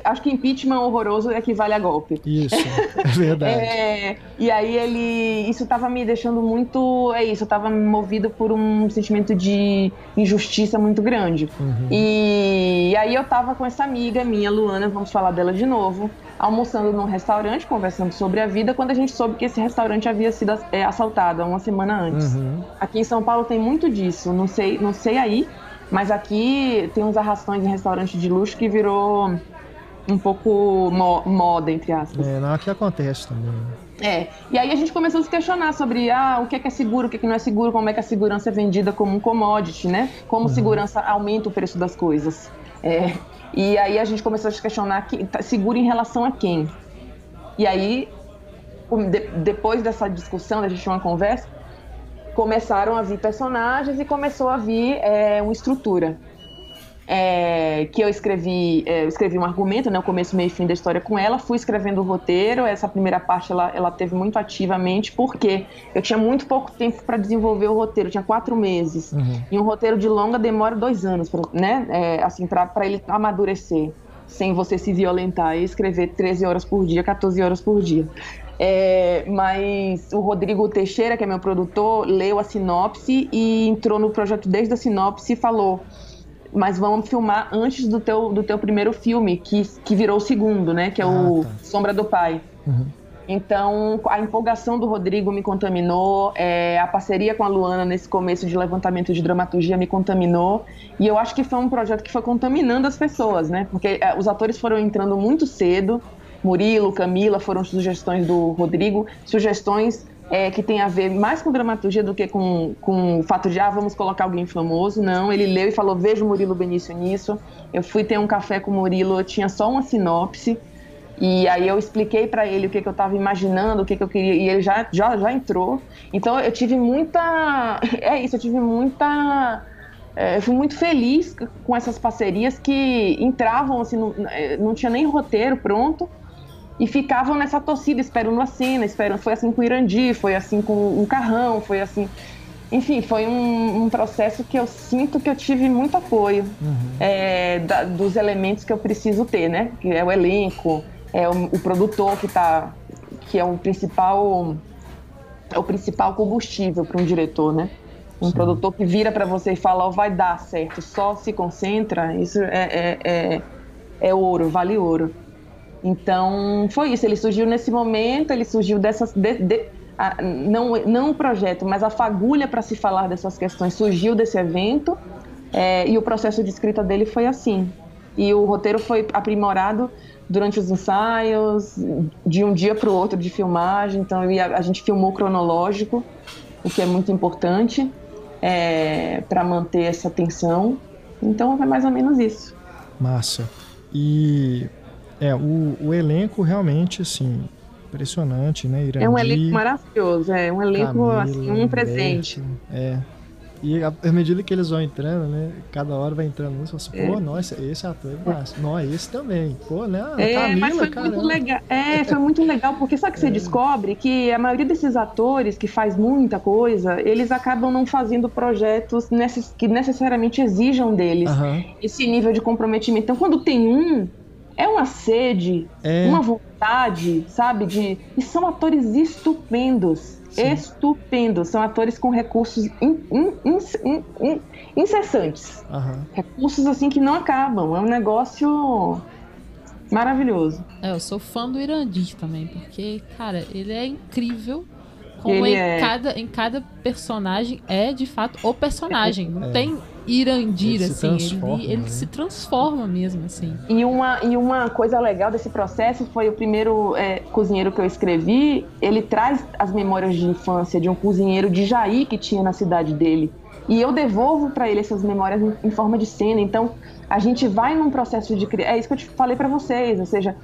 Acho que impeachment horroroso equivale a golpe. Isso, é verdade. E aí isso estava me deixando muito... eu estava movido por um sentimento de injustiça muito grande. E aí eu estava com essa amiga minha, Luana, vamos falar dela de novo, almoçando num restaurante, conversando sobre a vida, quando a gente soube que esse restaurante havia sido assaltado há uma semana antes. Aqui em São Paulo tem muito disso, não sei aí, mas aqui tem uns arrastões em restaurante de luxo que virou um pouco moda, entre aspas. Não, aqui acontece também. E aí a gente começou a se questionar sobre o que é seguro, o que não é seguro, como é que a segurança é vendida como um commodity, né? Como segurança aumenta o preço das coisas. E aí a gente começou a se questionar seguro em relação a quem? E aí, depois dessa discussão, da gente tinha uma conversa, começaram a vir personagens e começou a vir uma estrutura. que eu escrevi um argumento, né, o começo, meio e fim da história com ela, fui escrevendo o roteiro. Essa primeira parte ela teve muito ativamente, porque eu tinha muito pouco tempo para desenvolver o roteiro, eu tinha 4 meses, e um roteiro de longa demora 2 anos, né, assim, para ele amadurecer, sem você se violentar e escrever 13 horas por dia, 14 horas por dia. Mas o Rodrigo Teixeira, que é meu produtor, leu a sinopse e entrou no projeto desde a sinopse e falou: mas vamos filmar antes do teu primeiro filme, que virou o segundo, né? Que é o Sombra do Pai. Então, a empolgação do Rodrigo me contaminou, a parceria com a Luana nesse começo de levantamento de dramaturgia me contaminou, e eu acho que foi um projeto que foi contaminando as pessoas, né? Porque os atores foram entrando muito cedo. Murilo, Camila foram sugestões do Rodrigo, sugestões que tem a ver mais com dramaturgia do que com o fato de, vamos colocar alguém famoso. Não, ele leu e falou: vejo o Murilo Benício nisso. Eu fui ter um café com o Murilo, eu tinha só uma sinopse, e aí eu expliquei para ele o que eu estava imaginando, o que eu queria, e ele já entrou. Então eu tive muita... eu fui muito feliz com essas parcerias que entravam, assim, não tinha nem roteiro pronto, e ficavam nessa torcida, esperando a cena, foi assim com o Irandi, foi assim com o Carrão, foi assim... Enfim, foi um processo que eu sinto que eu tive muito apoio dos elementos que eu preciso ter, né? Que é o elenco, o produtor que é o principal combustível para um diretor, né? Um produtor que vira para você e fala: vai dar certo, só se concentra, isso é ouro, vale ouro. Então, foi isso, ele surgiu nesse momento, ele surgiu não o projeto, mas a fagulha para se falar dessas questões surgiu desse evento, e o processo de escrita dele foi assim. E o roteiro foi aprimorado durante os ensaios, de um dia para o outro de filmagem. Então a gente filmou cronológico, o que é muito importante para manter essa tensão. Então é mais ou menos isso. Massa. E o elenco realmente, assim, impressionante, né? Irandi, é um elenco maravilhoso, um elenco, Camila, assim, um presente. E à medida que eles vão entrando, né? Cada hora vai entrando um, você fala assim: pô, nossa, esse ator é massa. Não, esse também. Pô, né? Camila, mas foi caramba. muito legal. Foi muito legal, porque sabe que você descobre que a maioria desses atores que faz muita coisa, eles acabam não fazendo projetos que necessariamente exijam deles esse nível de comprometimento. Então, quando tem é uma sede, uma vontade, sabe? E são atores estupendos. Sim. Estupendos. São atores com recursos incessantes. Recursos assim que não acabam. É um negócio maravilhoso. Eu sou fã do Irandi também, porque, cara, ele é incrível. Como em cada personagem é de fato o personagem. Não tem Irandir, assim. Ele se transforma mesmo, assim. E uma coisa legal desse processo foi o primeiro cozinheiro que eu escrevi. Ele traz as memórias de infância de um cozinheiro de Jaí que tinha na cidade dele. E eu devolvo para ele essas memórias em forma de cena. Então, a gente vai num processo de criar. É isso que eu te falei para vocês, ou seja,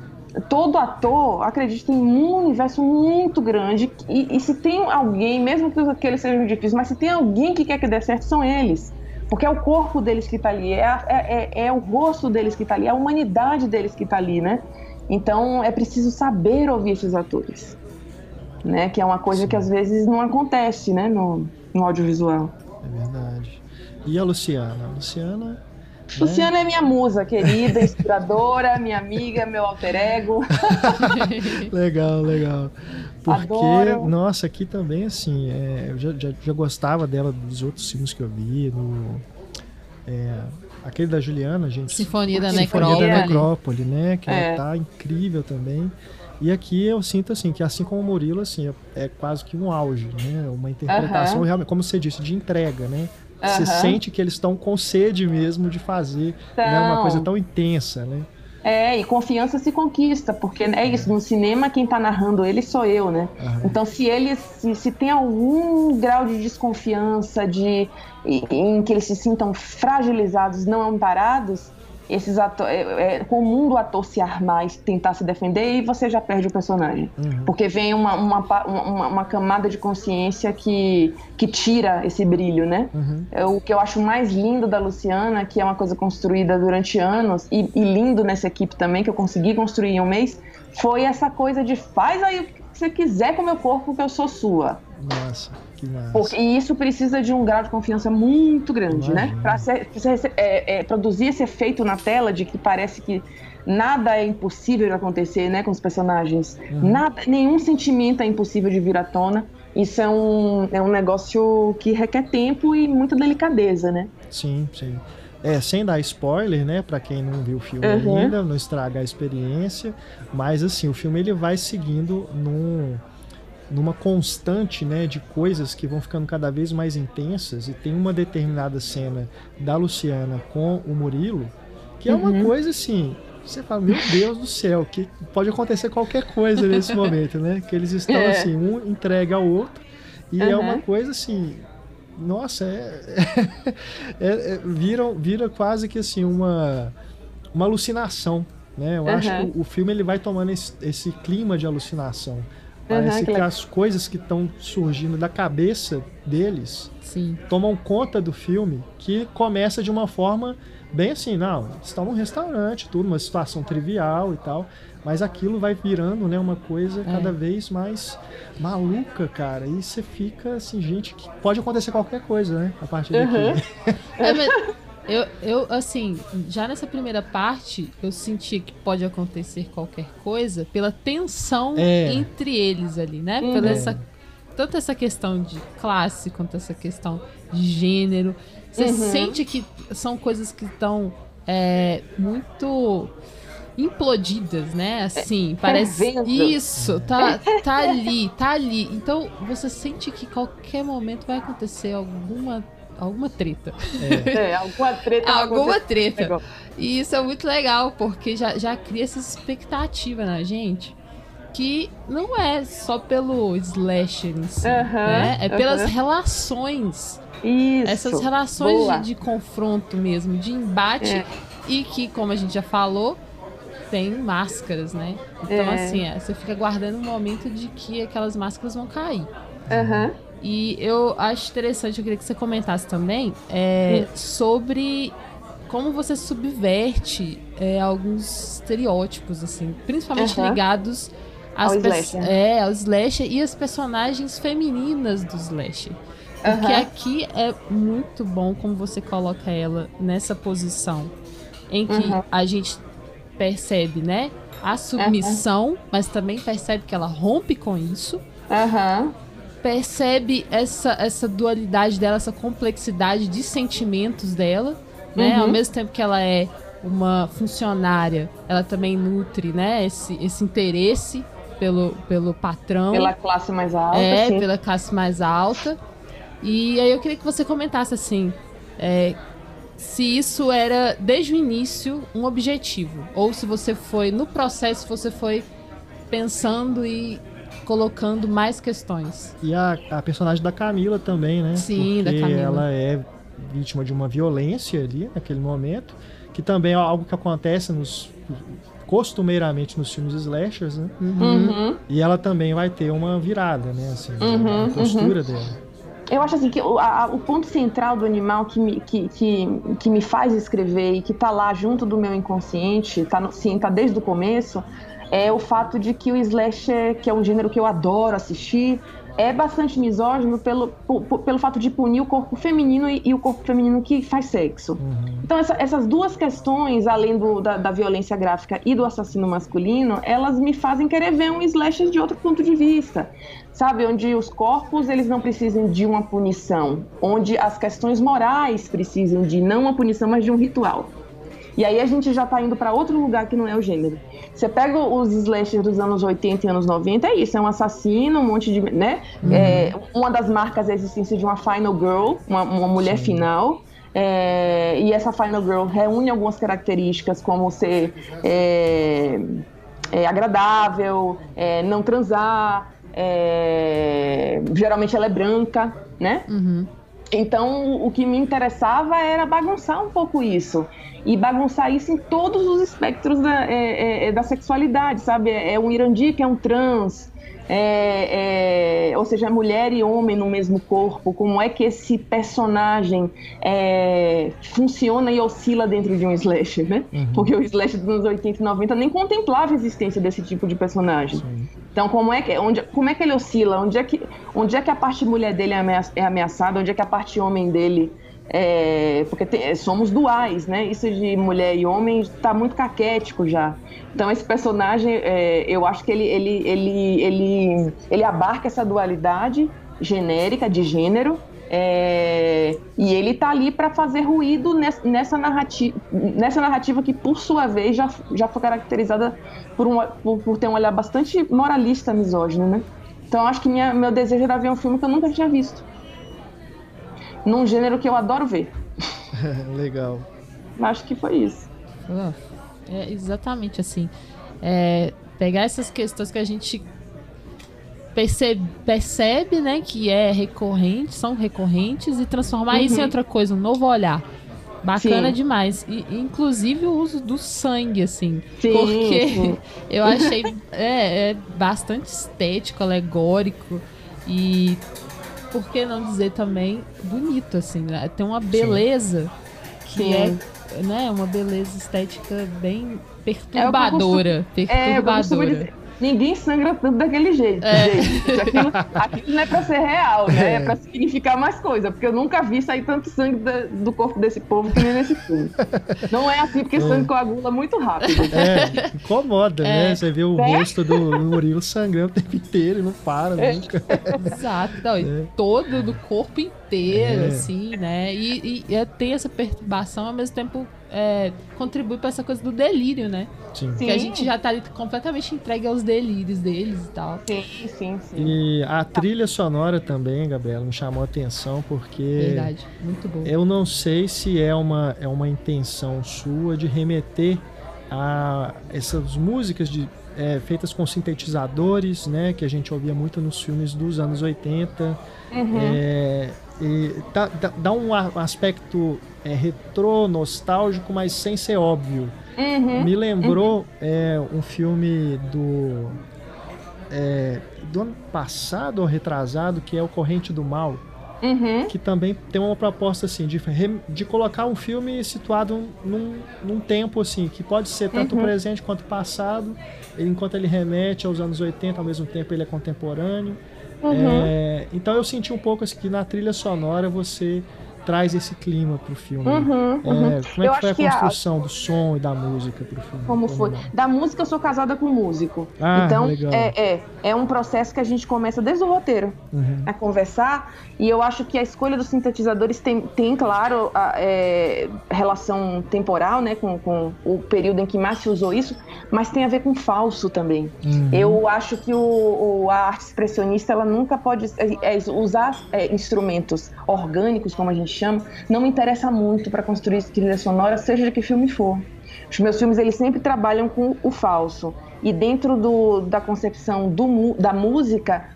todo ator acredita em um universo muito grande, e se tem alguém, mesmo que aqueles sejam difíceis, mas se tem alguém que quer que dê certo, são eles, porque é o corpo deles que está ali, é o rosto deles que está ali, é a humanidade deles que está ali, né? Então é preciso saber ouvir esses atores, né? Que é uma coisa que às vezes não acontece, né? No audiovisual. É verdade. E a Luciana? Luciana é minha musa querida, inspiradora, minha amiga, meu alter ego. Legal. Porque, adoro. Nossa, aqui também, assim, eu já gostava dela dos outros filmes que eu vi, aquele da Juliana, gente. Sinfonia da Necrópole, né? Que ela tá incrível também. E aqui eu sinto, assim, que assim como o Murilo, assim, é quase que um auge, né? Uma interpretação, realmente, como você disse, de entrega, né? Você sente que eles estão com sede mesmo de fazer, né, uma coisa tão intensa, né? E confiança se conquista, porque é isso, no cinema quem tá narrando ele sou eu, né? Então se tem algum grau de desconfiança, em que eles se sintam fragilizados, não amparados, esses comum do ator se armar e tentar se defender, e você já perde o personagem. Porque vem uma camada de consciência que tira esse brilho, né? O que eu acho mais lindo da Luciana, que é uma coisa construída durante anos, e lindo nessa equipe também, que eu consegui construir em um mês, foi essa coisa de faz aí o que você quiser com o meu corpo, que eu sou sua. Nossa, que massa. E isso precisa de um grau de confiança muito grande, né? Para produzir esse efeito na tela de que parece que nada é impossível de acontecer, né, com os personagens. Nenhum sentimento é impossível de vir à tona. Isso é um negócio que requer tempo e muita delicadeza, né? Sim. Sem dar spoiler, né, pra quem não viu o filme ainda, não estragar a experiência, mas assim, o filme ele vai seguindo numa constante, né, de coisas que vão ficando cada vez mais intensas, e tem uma determinada cena da Luciana com o Murilo, que é uma coisa assim, você fala, meu Deus do céu, que pode acontecer qualquer coisa nesse momento, né, que eles estão assim, um entrega ao outro, e é uma coisa assim... Nossa, vira quase que assim uma alucinação, né? Eu acho que o filme ele vai tomando esse clima de alucinação. Parece que as coisas que estão surgindo da cabeça deles tomam conta do filme, que começa de uma forma bem assim, não, estão num restaurante, tudo, uma situação trivial e tal, mas aquilo vai virando, né, uma coisa cada vez mais maluca, cara, e você fica assim, gente, que pode acontecer qualquer coisa, né, a partir daqui. Mas eu, assim, já nessa primeira parte, eu senti que pode acontecer qualquer coisa pela tensão entre eles ali, né, tanto essa questão de classe, quanto essa questão de gênero. Você sente que são coisas que estão muito implodidas, né? Assim, parece... Isso, tá ali. Então, você sente que qualquer momento vai acontecer alguma treta. Alguma treta. E isso é muito legal, porque já cria essa expectativa na gente, que não é só pelo slasher em si, né? É pelas relações. Isso. Essas relações de confronto mesmo, de embate, e que, como a gente já falou, tem máscaras, né? Então, assim, você fica guardando um momento de que aquelas máscaras vão cair. E eu acho interessante, eu queria que você comentasse também sobre como você subverte alguns estereótipos, assim, principalmente ligados ao slasher e as personagens femininas do slasher. Porque aqui é muito bom como você coloca ela nessa posição em que a gente percebe, né, a submissão, mas também percebe que ela rompe com isso. Percebe essa dualidade dela, essa complexidade de sentimentos dela, né? Ao mesmo tempo que ela é uma funcionária, ela também nutre, né, esse interesse pelo patrão. Pela classe mais alta. Pela classe mais alta. E aí eu queria que você comentasse, assim, se isso era, desde o início, um objetivo. Ou se você foi, no processo, você foi pensando e colocando mais questões. E a personagem da Camila também, né? Sim, porque da Camila. Ela é vítima de uma violência ali, naquele momento, que também é algo que acontece costumeiramente nos filmes slashers, né? E ela também vai ter uma virada, né? Assim, a postura dela. Eu acho assim que o ponto central do Animal que me faz escrever e que tá lá junto do meu inconsciente, tá desde o começo, é o fato de que o slasher, que é um gênero que eu adoro assistir, é bastante misógino pelo fato de punir o corpo feminino e o corpo feminino que faz sexo. Então essas duas questões, além da violência gráfica e do assassino masculino, elas me fazem querer ver um slasher de outro ponto de vista, sabe? Onde os corpos eles não precisam de uma punição, onde as questões morais precisam de não uma punição, mas de um ritual. E aí a gente já tá indo para outro lugar que não é o gênero. Você pega os slashers dos anos 80 e anos 90, é isso, é um assassino, um monte de... né? Uma das marcas é a existência de uma final girl, uma mulher final, e essa final girl reúne algumas características como ser agradável, não transar, geralmente ela é branca, né? Então, o que me interessava era bagunçar um pouco isso. e bagunçar isso em todos os espectros da sexualidade, sabe? É um Irandir que é um trans, ou seja, mulher e homem no mesmo corpo. Como é que esse personagem funciona e oscila dentro de um slasher, né? Porque o slasher dos anos 80 e 90 nem contemplava a existência desse tipo de personagem. Sim. Então, como é que ele oscila? Onde é que a parte mulher dele é ameaçada? Onde é que a parte homem dele porque somos duais, né? Isso de mulher e homem está muito caquético já. Então esse personagem, eu acho que ele abarca essa dualidade genérica de gênero, e ele está ali para fazer ruído nessa narrativa que, por sua vez, já foi caracterizada por ter um olhar bastante moralista, misógino, né? Então acho que meu desejo era ver um filme que eu nunca tinha visto, num gênero que eu adoro ver. Legal. Acho que foi isso. É exatamente assim. Pegar essas questões que a gente percebe, né, que são recorrentes, e transformar isso em outra coisa, um novo olhar. Bacana Sim. demais. E, inclusive o uso do sangue, assim. Sim, porque eu achei bastante estético, alegórico e, por que não dizer também, bonito, assim, né? Tem uma beleza que né, uma beleza estética bem perturbadora. Ninguém sangra tanto daquele jeito. Aquilo não é pra ser real, né? É pra significar mais coisa. Porque eu nunca vi sair tanto sangue do corpo desse povo que nem nesse filme. Não é assim, porque sangue coagula muito rápido. Incomoda, né? Você vê o rosto do Murilo sangrando o tempo inteiro e não para nunca. Exato. Não, todo do corpo inteiro, assim, né? E tem essa perturbação, ao mesmo tempo contribui para essa coisa do delírio, né? Sim. Porque a gente já tá ali completamente entregue aos delírios deles e tal. Sim. E a trilha sonora também, Gabriela, me chamou a atenção porque... Verdade, muito boa. Eu não sei se é uma intenção sua de remeter a essas músicas feitas com sintetizadores, né? Que a gente ouvia muito nos filmes dos anos 80. E dá um aspecto retrô, nostálgico, mas sem ser óbvio. Me lembrou um filme do ano passado ou retrasado, que é O Corrente do Mal, que também tem uma proposta assim de colocar um filme situado num tempo assim, que pode ser tanto presente quanto passado, enquanto ele remete aos anos 80, ao mesmo tempo ele é contemporâneo. Então eu senti um pouco assim, que na trilha sonora você traz esse clima pro filme. Como é que foi a construção do som e da música pro filme? Como foi? Da música eu sou casada com um músico. Então legal. É um processo que a gente começa desde o roteiro a conversar, e eu acho que a escolha dos sintetizadores tem claro, relação temporal, né, com o período em que mais se usou isso, mas tem a ver com falso também. Eu acho que a arte expressionista, ela nunca pode usar instrumentos orgânicos, como a gente chama, não me interessa muito para construir trilha sonora, seja de que filme for. Os meus filmes, eles sempre trabalham com o falso. E dentro da concepção da música,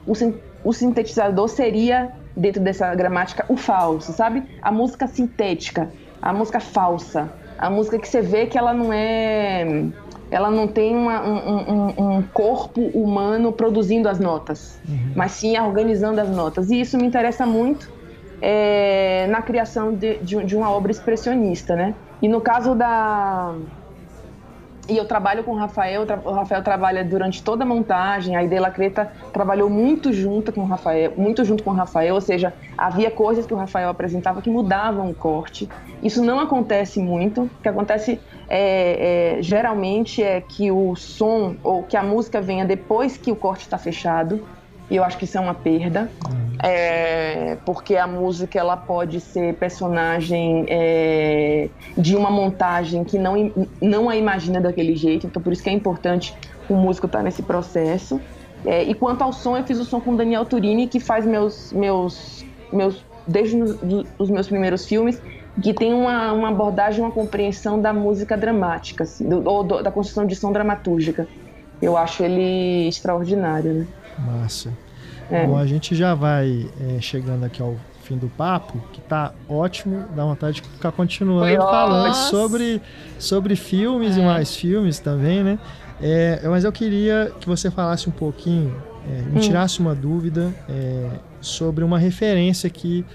o sintetizador seria, dentro dessa gramática, o falso, sabe? A música sintética, a música falsa, a música que você vê que ela não tem um corpo humano produzindo as notas, mas sim organizando as notas. E isso me interessa muito na criação de uma obra expressionista, né? E no caso E eu trabalho com o Rafael trabalha durante toda a montagem, a Idela Creta trabalhou muito junto com o Rafael, ou seja, havia coisas que o Rafael apresentava que mudavam o corte. Isso não acontece muito, o que acontece geralmente é que o som ou que a música venha depois que o corte está fechado, e eu acho que isso é uma perda, porque a música ela pode ser personagem de uma montagem que não a imagina daquele jeito, então por isso que é importante o músico estar nesse processo. E quanto ao som, eu fiz o som com o Daniel Turini, que faz desde os meus primeiros filmes, que tem uma abordagem, uma compreensão da música dramática, assim, da construção de som dramatúrgica. Eu acho ele extraordinário, né? Massa. Bom, a gente já vai chegando aqui ao fim do papo, que tá ótimo, dá vontade de ficar continuando falando sobre filmes e mais filmes também, né? Mas eu queria que você falasse um pouquinho, me tirasse uma dúvida sobre uma referência que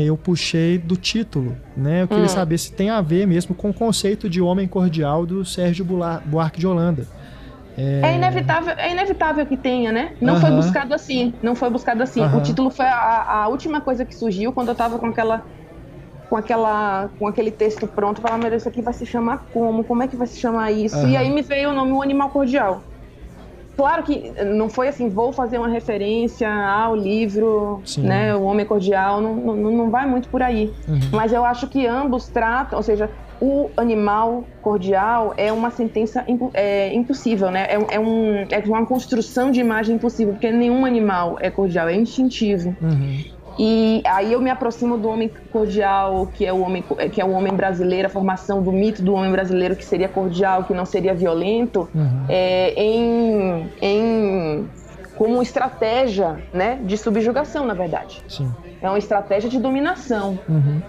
eu puxei do título, né? Eu queria saber se tem a ver mesmo com o conceito de homem cordial do Sérgio Buarque de Holanda. É inevitável que tenha, né? Não foi buscado assim. O título foi a última coisa que surgiu quando eu tava com aquele texto pronto. Eu falava, meu Deus, isso aqui vai se chamar como? Como é que vai se chamar isso? E aí me veio o nome O Animal Cordial. Claro que não foi assim, vou fazer uma referência ao livro, né, O Homem Cordial, não vai muito por aí. Mas eu acho que ambos tratam, ou seja, o animal cordial é uma sentença impossível, né? É uma construção de imagem impossível, porque nenhum animal é cordial, é instintivo. E aí eu me aproximo do homem cordial, que é o homem brasileiro, a formação do mito do homem brasileiro que seria cordial, que não seria violento, como estratégia, né, de subjugação, na verdade. Sim. É uma estratégia de dominação.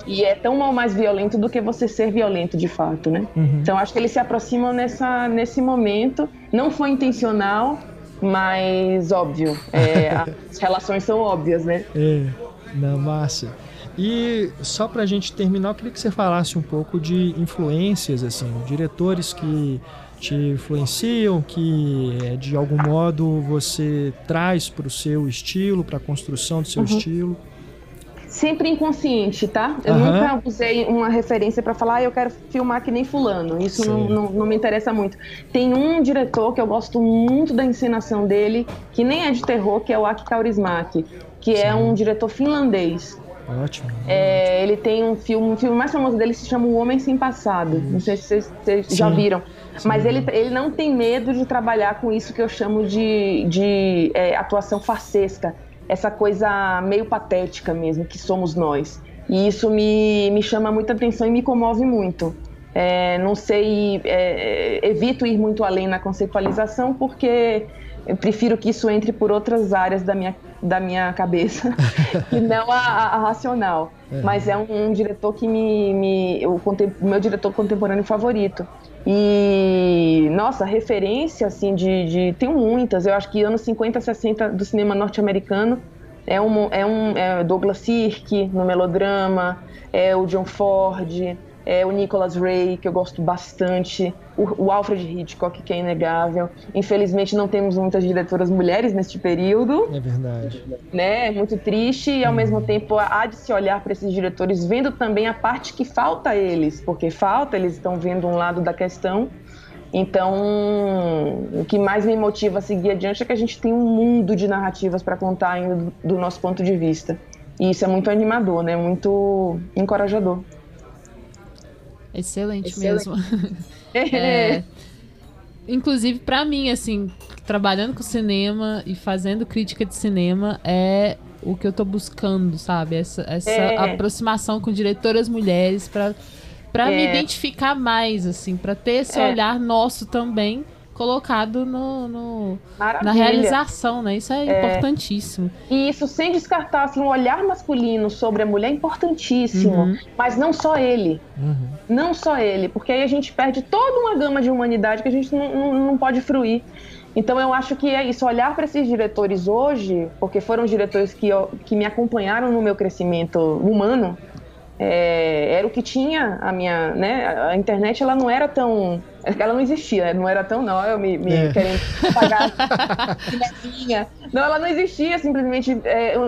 E é tão ou mais violento do que você ser violento, de fato, né? Então acho que eles se aproximam nesse momento. Não foi intencional, mas óbvio. As relações são óbvias, né? Na massa. E só pra gente terminar, eu queria que você falasse um pouco de influências, assim, diretores que te influenciam, que de algum modo você traz pro seu estilo, pra construção do seu estilo. Sempre inconsciente, tá? Eu nunca usei uma referência pra falar, eu quero filmar que nem fulano. Isso não me interessa muito. Tem um diretor que eu gosto muito da encenação dele, que nem é de terror, que é o Aki Kaurismäki, que é um diretor finlandês. Ótimo. Ele tem o filme mais famoso dele se chama O Homem Sem Passado. Não sei se vocês já viram. Mas ele não tem medo de trabalhar com isso que eu chamo de atuação farsesca. Essa coisa meio patética mesmo, que somos nós. E isso me chama muita atenção e me comove muito. Não sei, evito ir muito além na conceitualização, porque eu prefiro que isso entre por outras áreas da minha cabeça e não a racional. Mas é um diretor que o meu diretor contemporâneo favorito. E, nossa, referência, assim, tenho muitas. Eu acho que anos 50, 60 do cinema norte-americano é Douglas Sirk no melodrama, é o John Ford, é o Nicholas Ray, que eu gosto bastante, o Alfred Hitchcock, que é inegável. Infelizmente não temos muitas diretoras mulheres neste período. É verdade. Né? É muito triste e ao mesmo tempo há de se olhar para esses diretores vendo também a parte que falta a eles, porque eles estão vendo um lado da questão. Então, o que mais me motiva a seguir adiante é que a gente tem um mundo de narrativas para contar ainda do nosso ponto de vista. E isso é muito animador, né? Muito encorajador. Excelente mesmo. Inclusive, pra mim, assim, trabalhando com cinema e fazendo crítica de cinema é o que eu tô buscando, sabe? Essa aproximação com diretoras mulheres pra me identificar mais, assim, pra ter esse olhar nosso também colocado na realização, né? Isso é importantíssimo. E isso sem descartar, assim, o olhar masculino sobre a mulher é importantíssimo, mas não só ele. Não só ele, porque aí a gente perde toda uma gama de humanidade que a gente não pode fruir. Então eu acho que é isso, olhar para esses diretores hoje, porque foram diretores que me acompanharam no meu crescimento humano, era o que tinha a internet, ela não era tão... Ela não existia, não era tão... Não, eu me querendo pagar não, ela não existia, simplesmente...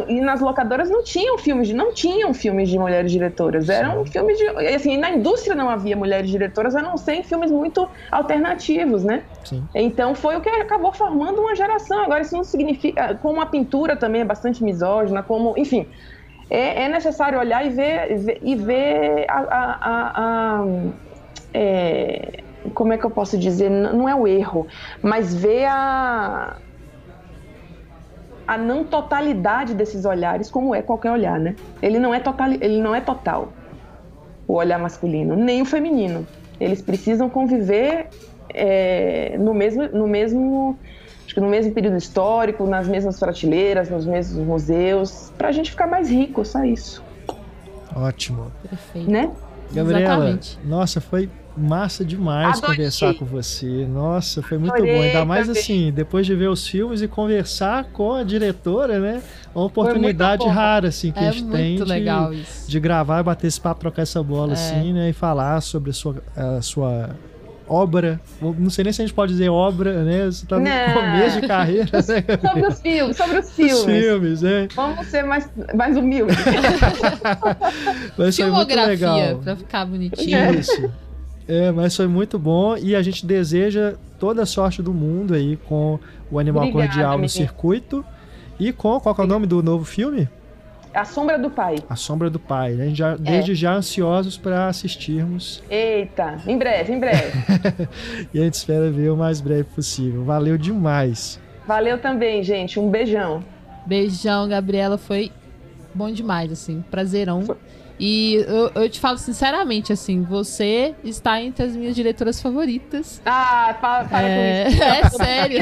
e nas locadoras não tinham filmes de mulheres diretoras. Eram filmes de... Assim, na indústria não havia mulheres diretoras, a não ser em filmes muito alternativos, né? Sim. Então foi o que acabou formando uma geração. Agora isso não significa... Como a pintura também é bastante misógina, como... Enfim... É necessário olhar e ver como é que eu posso dizer? Não é o erro, mas ver a não totalidade desses olhares, como é qualquer olhar, né? Ele não é total, o olhar masculino, nem o feminino. Eles precisam conviver no mesmo acho que no mesmo período histórico, nas mesmas prateleiras, nos mesmos museus, pra gente ficar mais rico, só isso. Ótimo. Perfeito. Né? Gabriela, Exatamente. Nossa, foi massa demais conversar com você. Nossa, foi muito bom. Ainda mais assim, depois de ver os filmes e conversar com a diretora, né? Uma oportunidade rara, assim, que a gente tem de gravar e bater esse papo, trocar essa bola, assim, né? E falar sobre a sua obra. Não sei nem se a gente pode dizer obra, né? Você tá no começo de carreira, né? Sobre os filmes. Os filmes, né? Vamos ser mais humildes. Mas foi muito legal. Pra ficar bonitinho. Isso. Mas foi muito bom e a gente deseja toda a sorte do mundo aí com o Animal Cordial no circuito e com, qual que é o nome do novo filme? A Sombra do Pai. A Sombra do Pai. A gente já, desde já ansiosos para assistirmos. Eita, em breve. E a gente espera ver o mais breve possível. Valeu demais. Valeu também, gente. Um beijão. Beijão, Gabriela. Foi bom demais, assim. Prazerão. E eu te falo sinceramente, assim, você está entre as minhas diretoras favoritas. Ah, para com isso. É sério.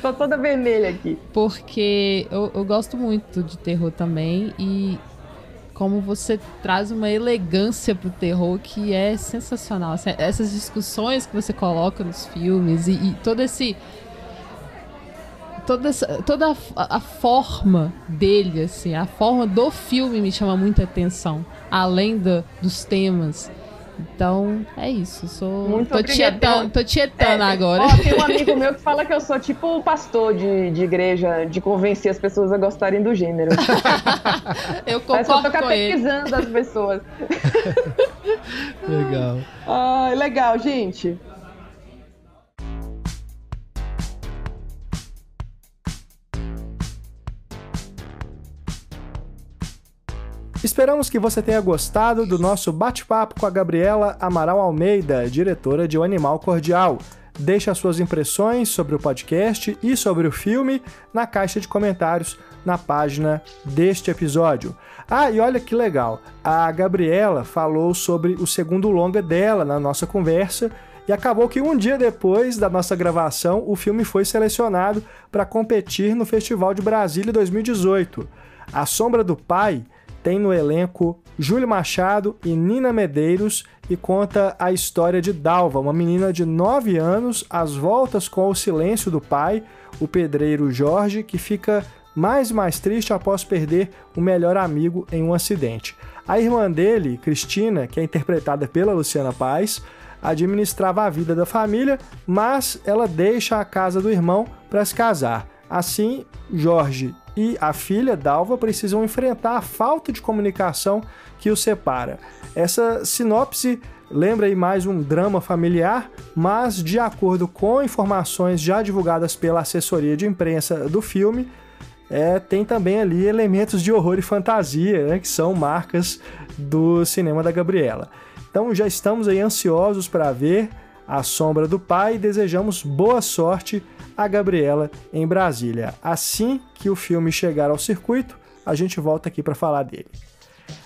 Tô toda vermelha aqui. Porque eu gosto muito de terror também. E como você traz uma elegância pro terror que é sensacional. Assim, essas discussões que você coloca nos filmes e todo esse... Toda a forma dele, assim, a forma do filme me chama muita atenção, além dos temas. Então, é isso. Tô tietando agora. Tem um amigo meu que fala que eu sou tipo o pastor de igreja, de convencer as pessoas a gostarem do gênero. Eu concordo com ele. Catequizando as pessoas. Legal. Legal, gente. Esperamos que você tenha gostado do nosso bate-papo com a Gabriela Amaral Almeida, diretora de O Animal Cordial. Deixe as suas impressões sobre o podcast e sobre o filme na caixa de comentários na página deste episódio. E olha que legal, a Gabriela falou sobre o segundo longa dela na nossa conversa e acabou que um dia depois da nossa gravação, o filme foi selecionado para competir no Festival de Brasília 2018. A Sombra do Pai tem no elenco Júlio Machado e Nina Medeiros e conta a história de Dalva, uma menina de 9 anos, às voltas com o silêncio do pai, o pedreiro Jorge, que fica mais e mais triste após perder o melhor amigo em um acidente. A irmã dele, Cristina, que é interpretada pela Luciana Paz, administrava a vida da família, mas ela deixa a casa do irmão para se casar. Assim, Jorge e a filha, Dalva, precisam enfrentar a falta de comunicação que os separa. Essa sinopse lembra aí mais um drama familiar, mas de acordo com informações já divulgadas pela assessoria de imprensa do filme, tem também ali elementos de horror e fantasia, né, que são marcas do cinema da Gabriela. Então já estamos aí ansiosos para ver A Sombra do Pai e desejamos boa sorte a Gabriela em Brasília. Assim que o filme chegar ao circuito, a gente volta aqui para falar dele.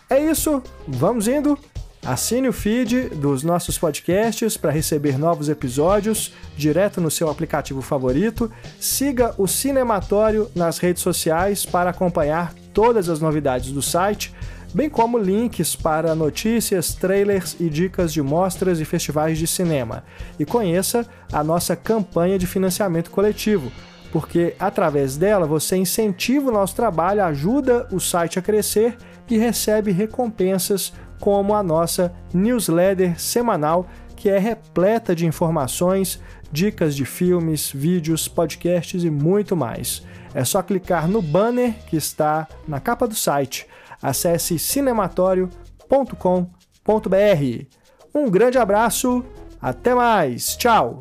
É isso, vamos indo. Assine o feed dos nossos podcasts para receber novos episódios direto no seu aplicativo favorito. Siga o Cinematório nas redes sociais para acompanhar todas as novidades do site, bem como links para notícias, trailers e dicas de mostras e festivais de cinema. E conheça a nossa campanha de financiamento coletivo, porque através dela você incentiva o nosso trabalho, ajuda o site a crescer e recebe recompensas como a nossa newsletter semanal, que é repleta de informações, dicas de filmes, vídeos, podcasts e muito mais. É só clicar no banner que está na capa do site. Acesse cinematório.com.br. Um grande abraço, até mais, tchau!